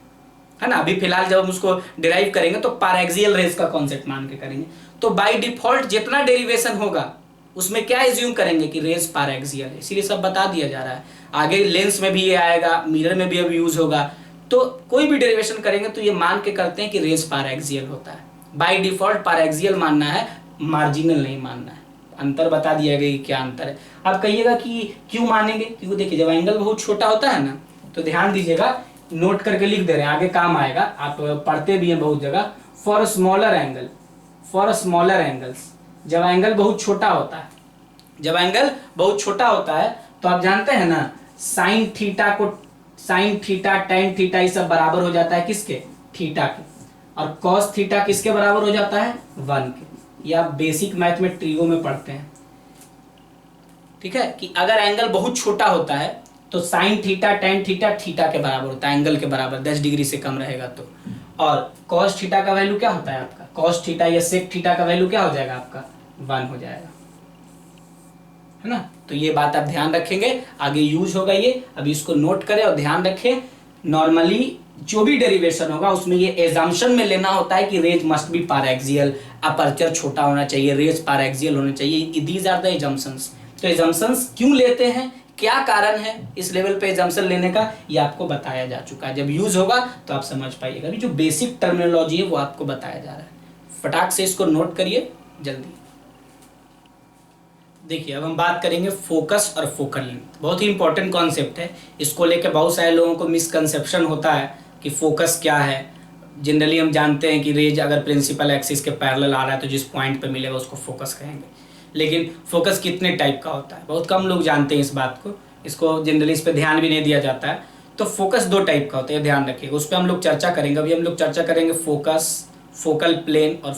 S1: है ना। अभी फिलहाल जब हम उसको डिराइव करेंगे तो पैरेक्सियल रेज का कॉन्सेप्ट मान के करेंगे। तो बाय डिफॉल्ट जितना डेरिवेशन होगा उसमें क्या एज्यूम करेंगे कि रेज पैरेक्सियल है, इसीलिए सब बता दिया जा रहा है। आगे लेंस में भी ये आएगा, मिरर में भी अब यूज होगा, तो कोई भी डेरिवेशन करेंगे तो ये मान के करते हैं कि रेज पैरेक्सियल होता है। बाय डिफॉल्ट पैरेक्सियल मानना है, मार्जिनल नहीं मानना है। अंतर बता दिया गया कि क्या अंतर है। आप कहिएगा कि क्यों मानेंगे, क्योंकि देखिए जब एंगल बहुत छोटा होता है ना, तो ध्यान दीजिएगा, नोट करके लिख दे रहे हैं, आगे काम आएगा, आप पढ़ते भी हैं बहुत जगह। फॉर स्मॉलर एंगल्स, जब एंगल बहुत छोटा होता है, जब एंगल बहुत छोटा होता है तो आप जानते हैं ना, साइन थीटा टेन थीटा ये सब बराबर हो जाता है किसके, थीटा के, और कॉस थीटा किसके बराबर हो जाता है, 1 के। ये आप बेसिक मैथ में ट्रिगो में पढ़ते हैं, ठीक है, कि अगर एंगल बहुत छोटा होता है तो sine theta tan theta theta के बराबर होता है, एंगल के बराबर, 10 डिग्री से कम रहेगा तो। और कॉस थीटा का वैल्यू क्या होता है आपका, कॉस थीटा या सेक थीटा का वैल्यू क्या हो जाएगा आपका, 1 हो जाएगा, है ना। तो ये बात आप ध्यान रखेंगे, आगे यूज होगा ये, अभी इसको नोट करें और ध्यान रखें। नॉर्मली जो भी डेरिवेशन होगा उसमें ये एजम्पशन में लेना होता है कि rays must be paraxial, aperture छोटा होना चाहिए, रेज पैरेक्सियल होना चाहिए, दीज आर द एजम्पशंस। तो एजम्पशंस क्यों लेते हैं, क्या कारण है इस लेवल पे एजम्पशन लेने का, ये आपको बताया जा चुका है। जब यूज होगा तो आप समझ पाइएगा, अभी जो बेसिक टर्मिनोलॉजी है वो आपको बताया जा रहा है। फटाक से इसको नोट करिए जल्दी। देखिए अब हम बात करेंगे फोकस और फोकल लेंथ, बहुत ही इंपॉर्टेंट कॉन्सेप्ट है। इसको लेकर बहुत सारे लोगों को मिसकंसेप्शन होता है कि फोकस क्या है। जनरली हम जानते हैं कि रेज अगर प्रिंसिपल एक्सिस के पैरेलल आ रहा है तो जिस पॉइंट पे मिलेगा उसको फोकस कहेंगे, लेकिन फोकस कितने टाइप का होता है बहुत कम लोग जानते हैं इस बात को, इसको जनरली इस पर ध्यान भी नहीं दिया जाता है। तो फोकस 2 टाइप का होता है, ध्यान रखिएगा, उस पर हम लोग चर्चा करेंगे। अभी हम लोग चर्चा करेंगे फोकस, फोकल प्लेन और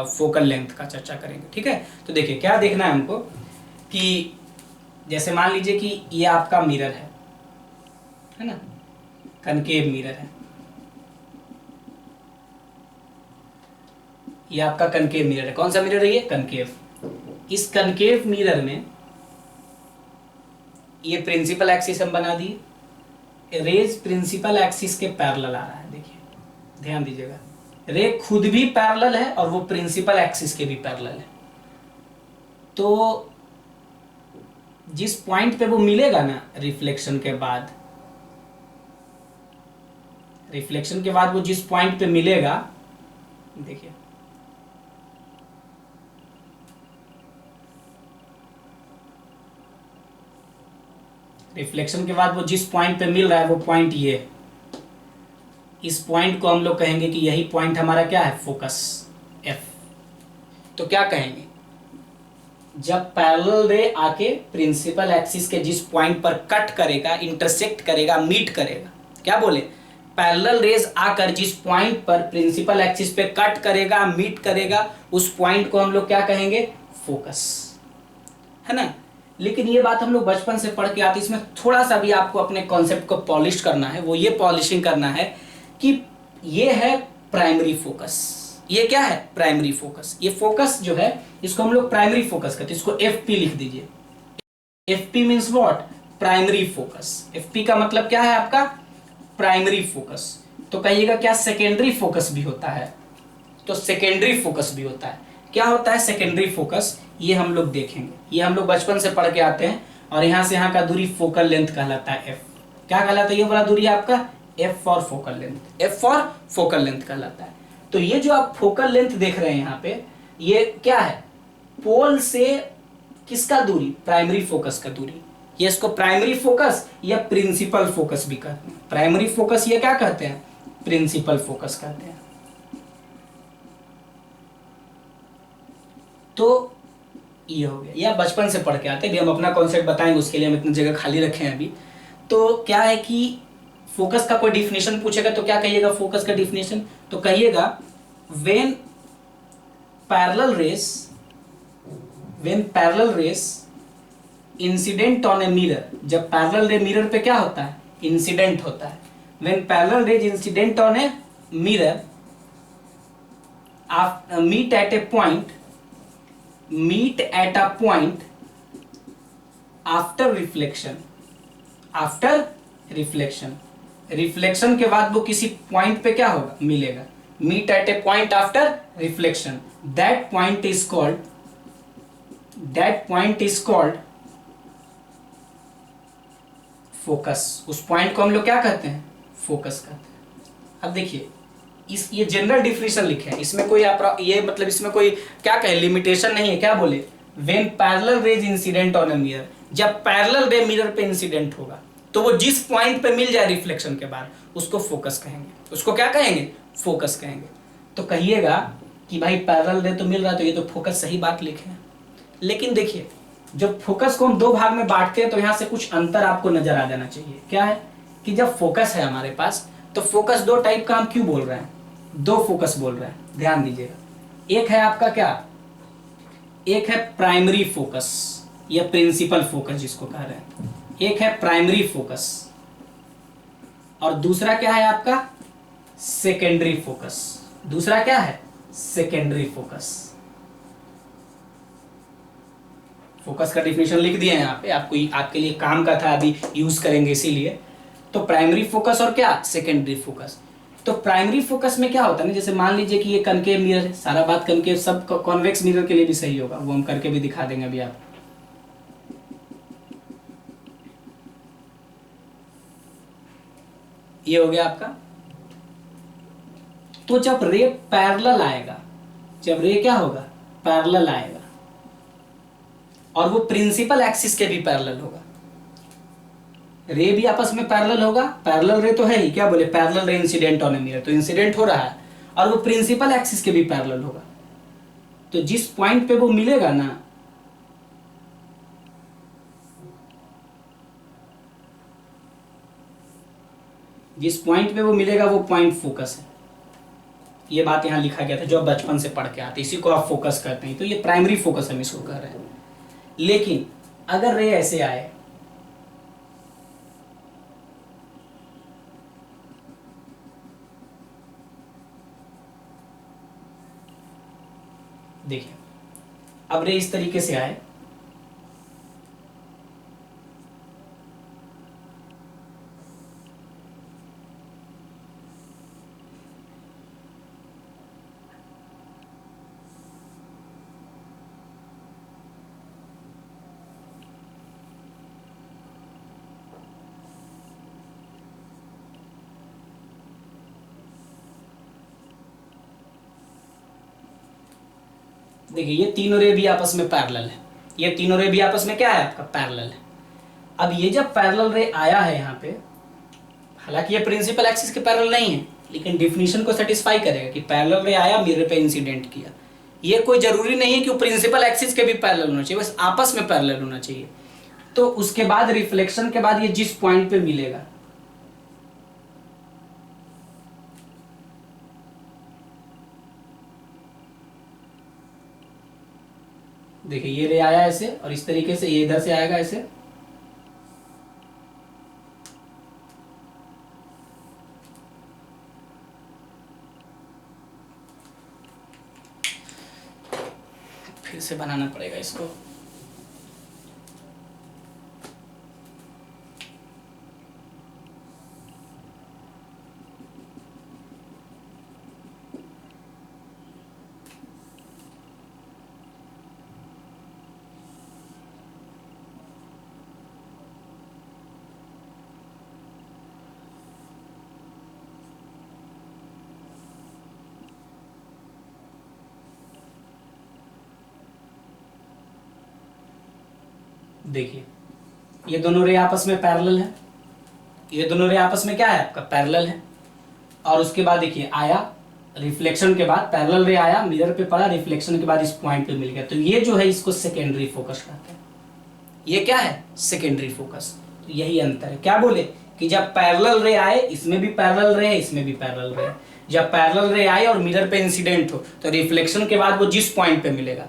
S1: फोकल लेंथ का चर्चा करेंगे, ठीक है। तो देखिए क्या देखना है हमको कि जैसे मान लीजिए कि ये आपका मिरर है ना, कनकेव मिरर है, ये आपका कनकेव मिरर है। कौन सा मिरर है ये, कनकेव। इस कनकेव मिरर में ये प्रिंसिपल एक्सिस हम बना दिए, रेज प्रिंसिपल एक्सिस के पैरेलल आ रहा है। देखिए ध्यान दीजिएगा, रे खुद भी पैरेलल है और वो प्रिंसिपल एक्सिस के भी पैरेलल है। तो जिस पॉइंट पे वो मिलेगा ना, रिफ्लेक्शन के बाद वो जिस पॉइंट पे मिलेगा, देखिए रिफ्लेक्शन के बाद वो जिस पॉइंट पे मिल रहा है वो पॉइंट ये है। इस पॉइंट को हम लोग कहेंगे कि यही पॉइंट हमारा क्या है, फोकस, एफ। तो क्या कहेंगे, जब पैरेलल रे आके प्रिंसिपल एक्सिस के जिस पॉइंट पर कट करेगा, इंटरसेक्ट करेगा, मीट करेगा, क्या बोले, पैरेलल रेज आकर जिस पॉइंट पर प्रिंसिपल एक्सिस पे कट करेगा, मीट करेगा, उस पॉइंट को हम लोग क्या कहेंगे, फोकस, है ना। लेकिन ये बात हम लोग बचपन से पढ़ के आते, इसमें थोड़ा सा भी आपको अपने कॉन्सेप्ट को पॉलिश करना है। वो ये पॉलिशिंग करना है कि ये है प्राइमरी फोकस। ये क्या है, प्राइमरी फोकस। ये फोकस जो है इसको हम लोग प्राइमरी फोकस कहते हैं, इसको एफपी लिख दीजिए। FP means what, primary focus. FP का मतलब क्या है आपका, प्राइमरी फोकस। तो कहिएगा क्या सेकेंडरी फोकस भी होता है, तो सेकेंडरी फोकस भी होता है। क्या होता है सेकेंडरी फोकस, ये हम लोग देखेंगे। ये हम लोग बचपन से पढ़ के आते हैं। और यहाँ से यहाँ का दूरी फोकल लेंथ कहलाता है एफ। क्या कहलाता है ये वाला दूरी आपका? F for focal length. F for focal length कहलाता है। तो ये जो आप फोकल लेंथ देख रहे हैं यहाँ पे, ये क्या है? पोल से किसका दूरी? प्राइमरी फोकस का दूरी। ये इसको प्राइमरी फोकस या प्रिंसिपल फोकस भी कहते हैं। प्राइमरी फोकस ये क्या कहते हैं? प्रिंसिपल फोकस कहते हैं। तो ये हो गया, या बचपन से पढ़ के आते हैं। हम अपना कॉन्सेप्ट बताएंगे, उसके लिए हम इतनी जगह खाली रखे हैं अभी। तो क्या है कि फोकस का कोई डिफिनेशन पूछेगा तो क्या कहिएगा? फोकस का डिफिनेशन तो कहिएगा when parallel rays incident on a mirror. जब पैरेलल रे मिरर पे क्या होता है? इंसिडेंट होता है। When parallel rays incident on a mirror meet at a point after reflection के बाद वो किसी पॉइंट पे क्या होगा? मिलेगा। Meet at a point after reflection, that point is called focus. उस पॉइंट को हम लोग क्या कहते हैं? फोकस कहते हैं। अब देखिए, ये जनरल डिफिनेशन लिखे हैं, इसमें कोई ये मतलब इसमें कोई क्या कहे लिमिटेशन नहीं है। क्या बोले? When parallel rays incident on a mirror. जब पैरेलल रे मिरर पे इंसिडेंट होगा तो वो जिस पॉइंट पे मिल जाए रिफ्लेक्शन के बाद, उसको फोकस कहेंगे। उसको क्या कहेंगे? फोकस कहेंगे। तो कहिएगा कि भाई पैरेलल रे तो मिल रहा है, तो ये तो फोकस, सही बात लिखे हैं। लेकिन देखिए, जब फोकस को हम दो भाग में बांटते हैं तो यहाँ से कुछ अंतर आपको नजर आ जाना चाहिए। क्या है कि जब फोकस है हमारे पास, तो फोकस दो टाइप का हम क्यों बोल रहे हैं? दो फोकस बोल रहे हैं, ध्यान दीजिएगा। एक है आपका क्या? एक है प्राइमरी फोकस या प्रिंसिपल फोकस जिसको कह रहे हैं। एक है प्राइमरी फोकस और दूसरा क्या है आपका? Secondary focus. दूसरा क्या है? Secondary focus. फोकस का डिफिनेशन लिख दिया है यहाँ पे, आपके लिए काम का था, अभी यूज करेंगे इसीलिए। तो प्राइमरी फोकस और क्या? Secondary focus. तो प्राइमरी फोकस में क्या होता है ना, जैसे मान लीजिए कि ये कनकेव मिरर है, सारा बात कनकेव, सब कॉन्वेक्स मिरर के लिए भी सही होगा, वो हम करके भी दिखा देंगे अभी आप। ये हो गया आपका। तो जब रे पैरेलल आएगा, जब रे क्या होगा? पैरेलल आएगा, और वो प्रिंसिपल एक्सिस के भी पैरेलल होगा। रे भी आपस में पैरेलल होगा, पैरेलल रे तो है ही, क्या बोले? Parallel ray incident on a mirror, तो इंसिडेंट हो रहा है, और वो प्रिंसिपल एक्सिस के भी पैरेलल होगा। तो जिस पॉइंट पे वो मिलेगा ना, जिस पॉइंट पे वो मिलेगा वो पॉइंट फोकस है। ये बात यहां लिखा गया था जो आप बचपन से पढ़ के आते, इसी को आप फोकस कहते हैं। तो ये प्राइमरी फोकस हम इसको कह रहे हैं। लेकिन अगर रे ऐसे आए, देखिए, अब रे इस तरीके से आए, देखिए ये तीनों रे भी आपस में पैरेलल है। ये तीनों रे भी आपस में क्या है आपका? पैरेलल है। अब ये जब पैरेलल रे आया है यहाँ पे, हालांकि ये प्रिंसिपल एक्सिस के पैरेलल नहीं है, लेकिन डिफिनीशन को सेटिस्फाई करेगा कि पैरेलल रे आया, मिरर पे इंसिडेंट किया। ये कोई जरूरी नहीं है कि वो प्रिंसिपल एक्सिस के भी पैरेलल होना चाहिए, बस आपस में पैरेलल होना चाहिए। तो उसके बाद रिफ्लेक्शन के बाद ये जिस पॉइंट पे मिलेगा, देखिए ये रे आया ऐसे, और इस तरीके से ये इधर से आएगा ऐसे, फिर से बनाना पड़ेगा इसको। देखिए ये दोनों रे आपस में पैरेलल है, ये दोनों रे आपस में क्या है आपका पैरेलल है। और उसके बाद देखिए आया रिफ्लेक्शन के बाद पैरेलल रे आया, मिरर पे पड़ा, रिफ्लेक्शन के बाद इस पॉइंट पे मिल गया, तो ये जो है इसको सेकेंडरी फोकस कहते हैं। ये क्या है सेकेंडरी फोकस। तो यही अंतर है। क्या बोले कि जब पैरेलल रे आए, इसमें भी पैरेलल रे है, इसमें भी पैरेलल रे है, जब पैरेलल रे आए और मिरर पे इंसिडेंट हो तो रिफ्लेक्शन के बाद वो जिस पॉइंट पे मिलेगा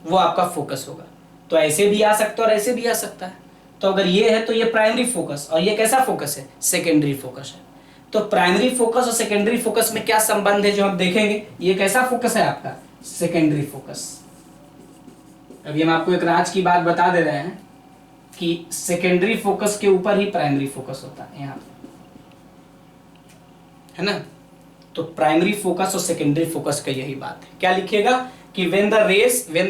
S1: वो आपका फोकस होगा। तो ऐसे भी आ सकता है और ऐसे भी आ सकता है। तो अगर ये है तो ये प्राइमरी फोकस, और ये कैसा फोकस है सेकेंडरी फोकस है। तो प्राइमरी फोकस और सेकेंडरी फोकस में क्या संबंध है जो हम देखेंगे। ये कैसा फोकस है आपका सेकेंडरी फोकस। अभी हम आपको एक राज की बात बता दे रहे हैं कि सेकेंडरी फोकस के ऊपर ही प्राइमरी फोकस होता है यहाँ पे, है ना। तो प्राइमरी फोकस और सेकेंडरी फोकस का यही बात है। क्या लिखिएगा कि when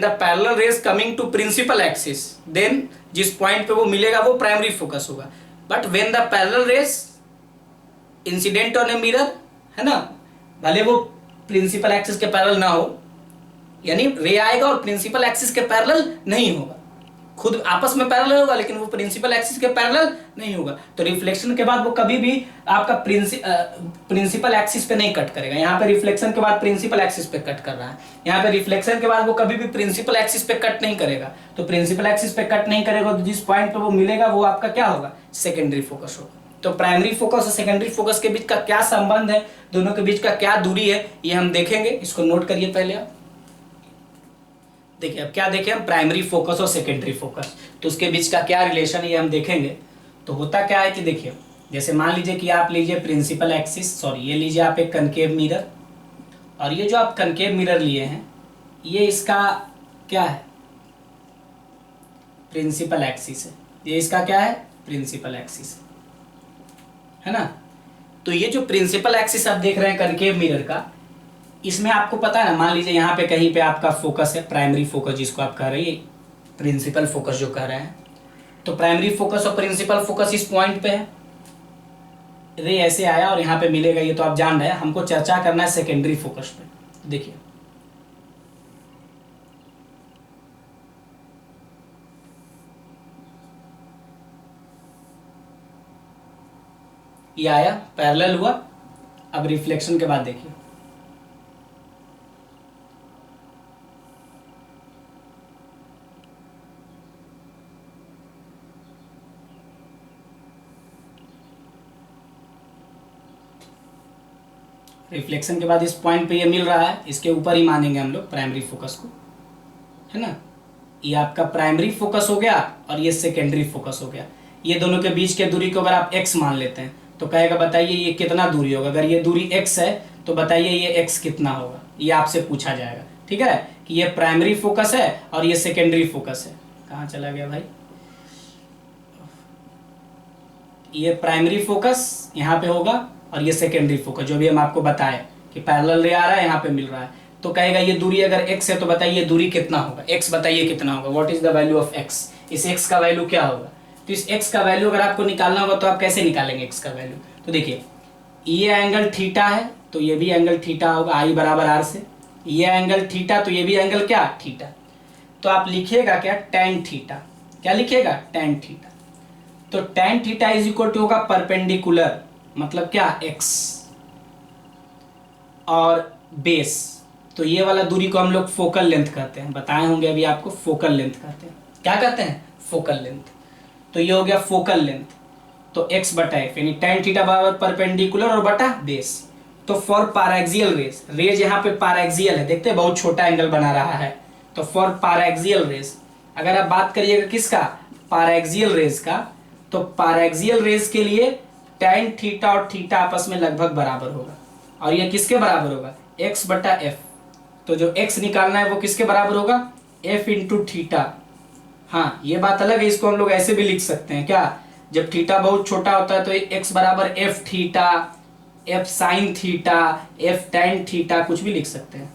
S1: the parallel rays coming to principal axis, then जिस पॉइंट पे वो मिलेगा वो प्राइमरी फोकस होगा। But when the parallel rays incident on a mirror, है ना, भले वो प्रिंसिपल एक्सिस के पैरेलल ना हो, यानी रे आएगा और प्रिंसिपल एक्सिस के पैरेलल नहीं होगा, खुद आपस में पैरेलल होगा लेकिन वो प्रिंसिपल एक्सिस के पैरेलल नहीं होगा। तो रिफ्लेक्शन के बाद वो कभी भी आपका प्रिंसिपल एक्सिस पे नहीं कट करेगा। यहाँ पे रिफ्लेक्शन के बाद प्रिंसिपल एक्सिस पे कट कर रहा है, यहाँ पे रिफ्लेक्शन के बाद वो कभी भी प्रिंसिपल एक्सिस पे कट नहीं करेगा। तो प्रिंसिपल एक्सिस पे कट नहीं करेगा तो जिस पॉइंट पे वो मिलेगा वो आपका क्या होगा सेकेंडरी फोकस होगा। तो प्राइमरी फोकस और सेकेंडरी फोकस के बीच का क्या संबंध है, दोनों के बीच का क्या दूरी है, ये हम देखेंगे। इसको नोट करिए पहले आप। देखिए अब क्या देखें हम, प्राइमरी फोकस और सेकेंडरी फोकस, तो उसके बीच का क्या रिलेशन है ये हम देखेंगे। तो होता क्या है कि देखिए जैसे मान लीजिए कि आप लीजिए प्रिंसिपल एक्सिस, सॉरी ये लीजिए आप एक कनकेव मिरर, और ये जो आप कनकेव मिरर लिए हैं ये इसका क्या है प्रिंसिपल एक्सिस है, ये इसका क्या है प्रिंसिपल एक्सिस है ना। तो ये जो प्रिंसिपल एक्सिस आप देख रहे हैं कनकेव मिरर का, इसमें आपको पता है ना, मान लीजिए यहाँ पे कहीं पे आपका फोकस है प्राइमरी फोकस जिसको आप कह रहे हैं, प्रिंसिपल फोकस जो कह रहे हैं, तो प्राइमरी फोकस और प्रिंसिपल फोकस इस पॉइंट पे है, रे ऐसे आया और यहाँ पे मिलेगा, ये तो आप जान रहे हैं। हमको चर्चा करना है सेकेंडरी फोकस पे। देखिए ये आया पैरेलल हुआ, अब रिफ्लेक्शन के बाद देखिए रिफ्लेक्शन के बाद इस पॉइंट पे ये मिल रहा है, इसके ऊपर ही मानेंगे हम लोग प्राइमरी फोकस को, है ना। ये आपका प्राइमरी फोकस हो गया और ये सेकेंडरी फोकस हो गया। ये दोनों के बीच के दूरी को अगर आप x मान लेते हैं तो कहेगा बताइए ये कितना दूरी होगा। अगर ये दूरी x है तो बताइए ये x कितना होगा, ये आपसे पूछा जाएगा। ठीक है कि ये प्राइमरी फोकस है और ये सेकेंडरी फोकस है। कहाँ चला गया भाई, ये प्राइमरी फोकस यहाँ पे होगा और ये सेकेंडरी फोकस जो भी हम आपको बताए कि पैरेलल रे आ रहा है यहाँ पे मिल रहा है, तो कहेगा ये दूरी अगर x है तो बताइए दूरी कितना होगा, x बताइए कितना होगा, what is the value of x, इस x का वैल्यू क्या होगा। तो इस x का वैल्यू अगर आपको निकालना होगा तो आप कैसे निकालेंगे x का वैल्यू। तो देखिए ये एंगल थीटा है तो ये भी एंगल थीटा होगा I बराबर R से, ये एंगल थीटा तो ये भी एंगल क्या थीटा। तो आप लिखिएगा क्या tan थीटा, क्या लिखिएगा tan थीटा। तो tan theta is equal to होगा परपेंडिकुलर, मतलब क्या x और बेस। तो ये वाला दूरी को हम लोग फोकल लेंथ कहते हैं, बताए होंगे अभी आपको, फोकल लेंथ कहते हैं। क्या कहते हैं फोकल लेंथ। तो ये हो गया फोकल लेंथ, तो x बटा f यानी tan थीटा बराबर परपेंडिकुलर और बटा बेस। तो फॉर पैराक्सियल रेज, रेज यहाँ पे पैराक्सियल है, देखते हैं बहुत छोटा एंगल बना रहा है। तो फॉर पैराक्सियल रेज अगर आप बात करिएगा किसका पैराक्सियल रेज का, तो पैराक्सियल रेज के लिए tan थीटा और थीटा आपस में लगभग बराबर होगा, और ये किसके बराबर होगा x बटा f। तो जो x निकालना है वो किसके बराबर होगा f इंटू थीटा। हाँ ये बात अलग है, इसको हम लोग ऐसे भी लिख सकते हैं क्या, जब थीटा बहुत छोटा होता है तो x बराबर f theta, f sine theta, f tan theta, कुछ भी लिख सकते हैं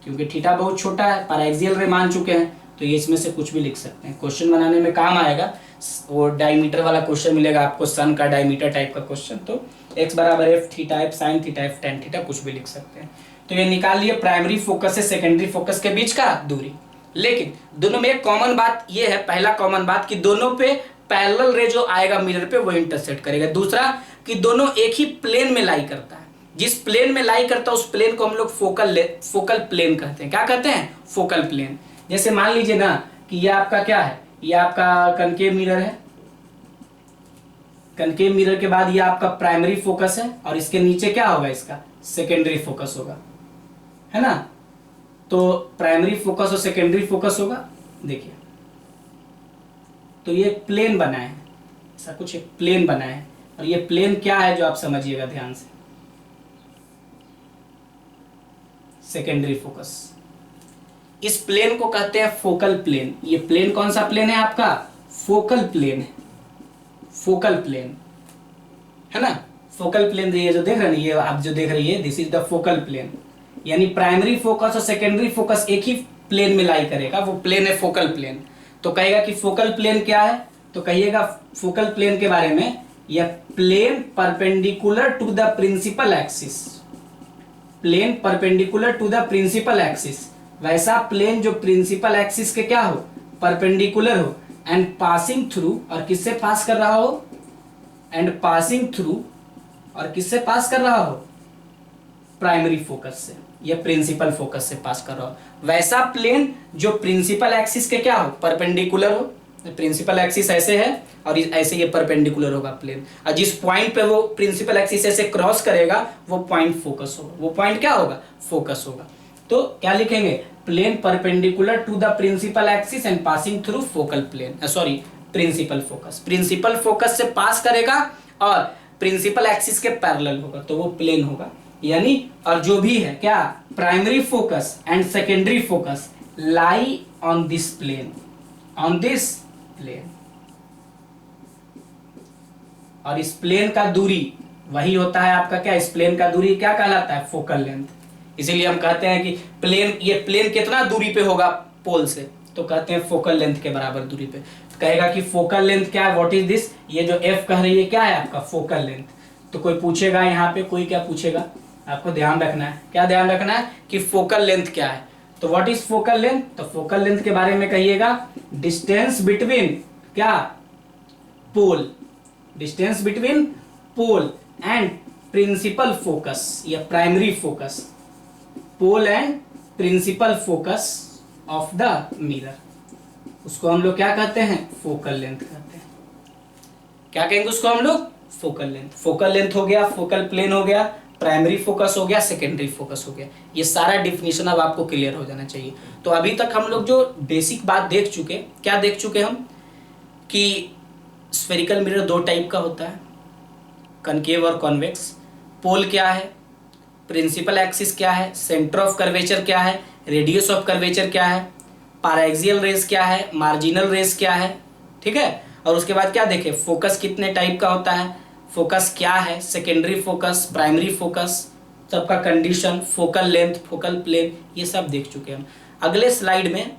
S1: क्योंकि थीटा बहुत छोटा है, पैराक्सियल रे मान चुके हैं, तो ये इसमें से कुछ भी लिख सकते हैं। क्वेश्चन बनाने में काम आएगा, वो डायमीटर वाला क्वेश्चन मिलेगा आपको, सन का डायमीटर टाइप का क्वेश्चन। तो x बराबर f theta, f sine theta, f tan theta, कुछ भी लिख सकते हैं। तो ये निकाल लिए प्राइमरी फोकस से सेकेंडरी फोकस के बीच का दूरी। लेकिन दोनों में एक कॉमन बात ये है, पहला कॉमन बात कि दोनों पे पैरेलल रे जो आएगा मिरर पे वो इंटरसेक्ट करेगा। दूसरा कि दोनों एक ही प्लेन में लाई करता है, जिस प्लेन में लाई करता है उस प्लेन को हम लोग फोकल प्लेन कहते हैं। क्या कहते हैं? Focal plane. जैसे मान लीजिए ना कि ये आपका क्या है, ये आपका कनकेव मिरर है, कनकेव मिरर के बाद ये आपका प्राइमरी फोकस है और इसके नीचे क्या होगा, इसका सेकेंडरी फोकस होगा, है ना। तो प्राइमरी फोकस और सेकेंडरी फोकस होगा। देखिए तो ये एक प्लेन बना है, ऐसा कुछ एक प्लेन बना है, और ये प्लेन क्या है जो आप समझिएगा ध्यान से, सेकेंडरी फोकस। इस प्लेन को कहते हैं फोकल प्लेन। ये प्लेन कौन सा प्लेन है आपका? फोकल प्लेन है, फोकल प्लेन, है ना। फोकल प्लेन ये जो देख रहे हैं, ये आप जो देख रही है, this is the focal plane. यानी प्राइमरी फोकस और सेकेंडरी फोकस एक ही प्लेन में लाई करेगा, वो प्लेन है फोकल प्लेन। तो कहेगा कि फोकल प्लेन क्या है, तो कहिएगा फोकल प्लेन के बारे में, यह plane perpendicular to the principal axis, plane perpendicular to the principal axis, वैसा प्लेन जो प्रिंसिपल एक्सिस के क्या हो, परपेंडिकुलर हो, एंड पासिंग थ्रू, और किससे पास कर रहा हो, एंड पासिंग थ्रू, और किससे पास कर रहा हो, प्राइमरी फोकस से, या प्रिंसिपल फोकस से पास कर रहा हो। वैसा प्लेन जो प्रिंसिपल एक्सिस के क्या हो, परपेंडिकुलर हो। प्रिंसिपल एक्सिस ऐसे है और ऐसे ये परपेंडिकुलर होगा प्लेन, और जिस पॉइंट पे वो प्रिंसिपल एक्सिस ऐसे क्रॉस करेगा वो पॉइंट फोकस होगा, वो पॉइंट क्या होगा, फोकस होगा। तो क्या लिखेंगे, plane perpendicular to the principal axis and passing through focal plane, sorry principal focus. Principal focus से पास करेगा और प्रिंसिपल एक्सिस के पैरेलल होगा, तो वो प्लेन होगा। यानी और जो भी है क्या, primary focus and secondary focus lie on this plane, on this plane, और इस प्लेन का दूरी वही होता है आपका क्या, इस प्लेन का दूरी क्या कहलाता है, फोकल लेंथ। इसीलिए हम कहते हैं कि प्लेन, ये प्लेन कितना दूरी पे होगा पोल से, तो कहते हैं फोकल लेंथ के बराबर दूरी पे। तो कहेगा कि फोकल लेंथ क्या है, व्हाट इज दिस, ये जो एफ कह रही है क्या है आपका, फोकल लेंथ। तो कोई पूछेगा यहाँ पे, कोई क्या पूछेगा, आपको ध्यान रखना है, क्या ध्यान रखना है कि फोकल लेंथ क्या है। तो व्हाट इज फोकल लेंथ, तो फोकल लेंथ के बारे में कहिएगा डिस्टेंस बिटवीन क्या, pole, distance between pole and principal focus या primary focus, pole and principal focus of the mirror, उसको हम लोग क्या कहते हैं, फोकल लेंथ कहते हैं। क्या कहेंगे उसको हम लोग, फोकल लेंथ। फोकल लेंथ हो गया, फोकल प्लेन हो गया, प्राइमरी फोकस हो गया, सेकेंडरी फोकस हो गया। ये सारा डिफिनेशन अब आपको क्लियर हो जाना चाहिए। तो अभी तक हम लोग जो बेसिक बात देख चुके, क्या देख चुके हम, कि स्फेरिकल मिरर दो टाइप का होता है, कनकेव और कॉन्वेक्स। पोल क्या है, प्रिंसिपल एक्सिस क्या है, सेंटर ऑफ कर्वेचर क्या है, रेडियस ऑफ कर्वेचर क्या है, पैराक्सियल रेस क्या है, मार्जिनल रेस क्या है, ठीक है। और उसके बाद क्या देखें, फोकस कितने टाइप का होता है, फोकस क्या है, सेकेंडरी फोकस, प्राइमरी फोकस, सबका condition, focal length, focal plane, ये सब देख चुके हैं हम। अगले स्लाइड में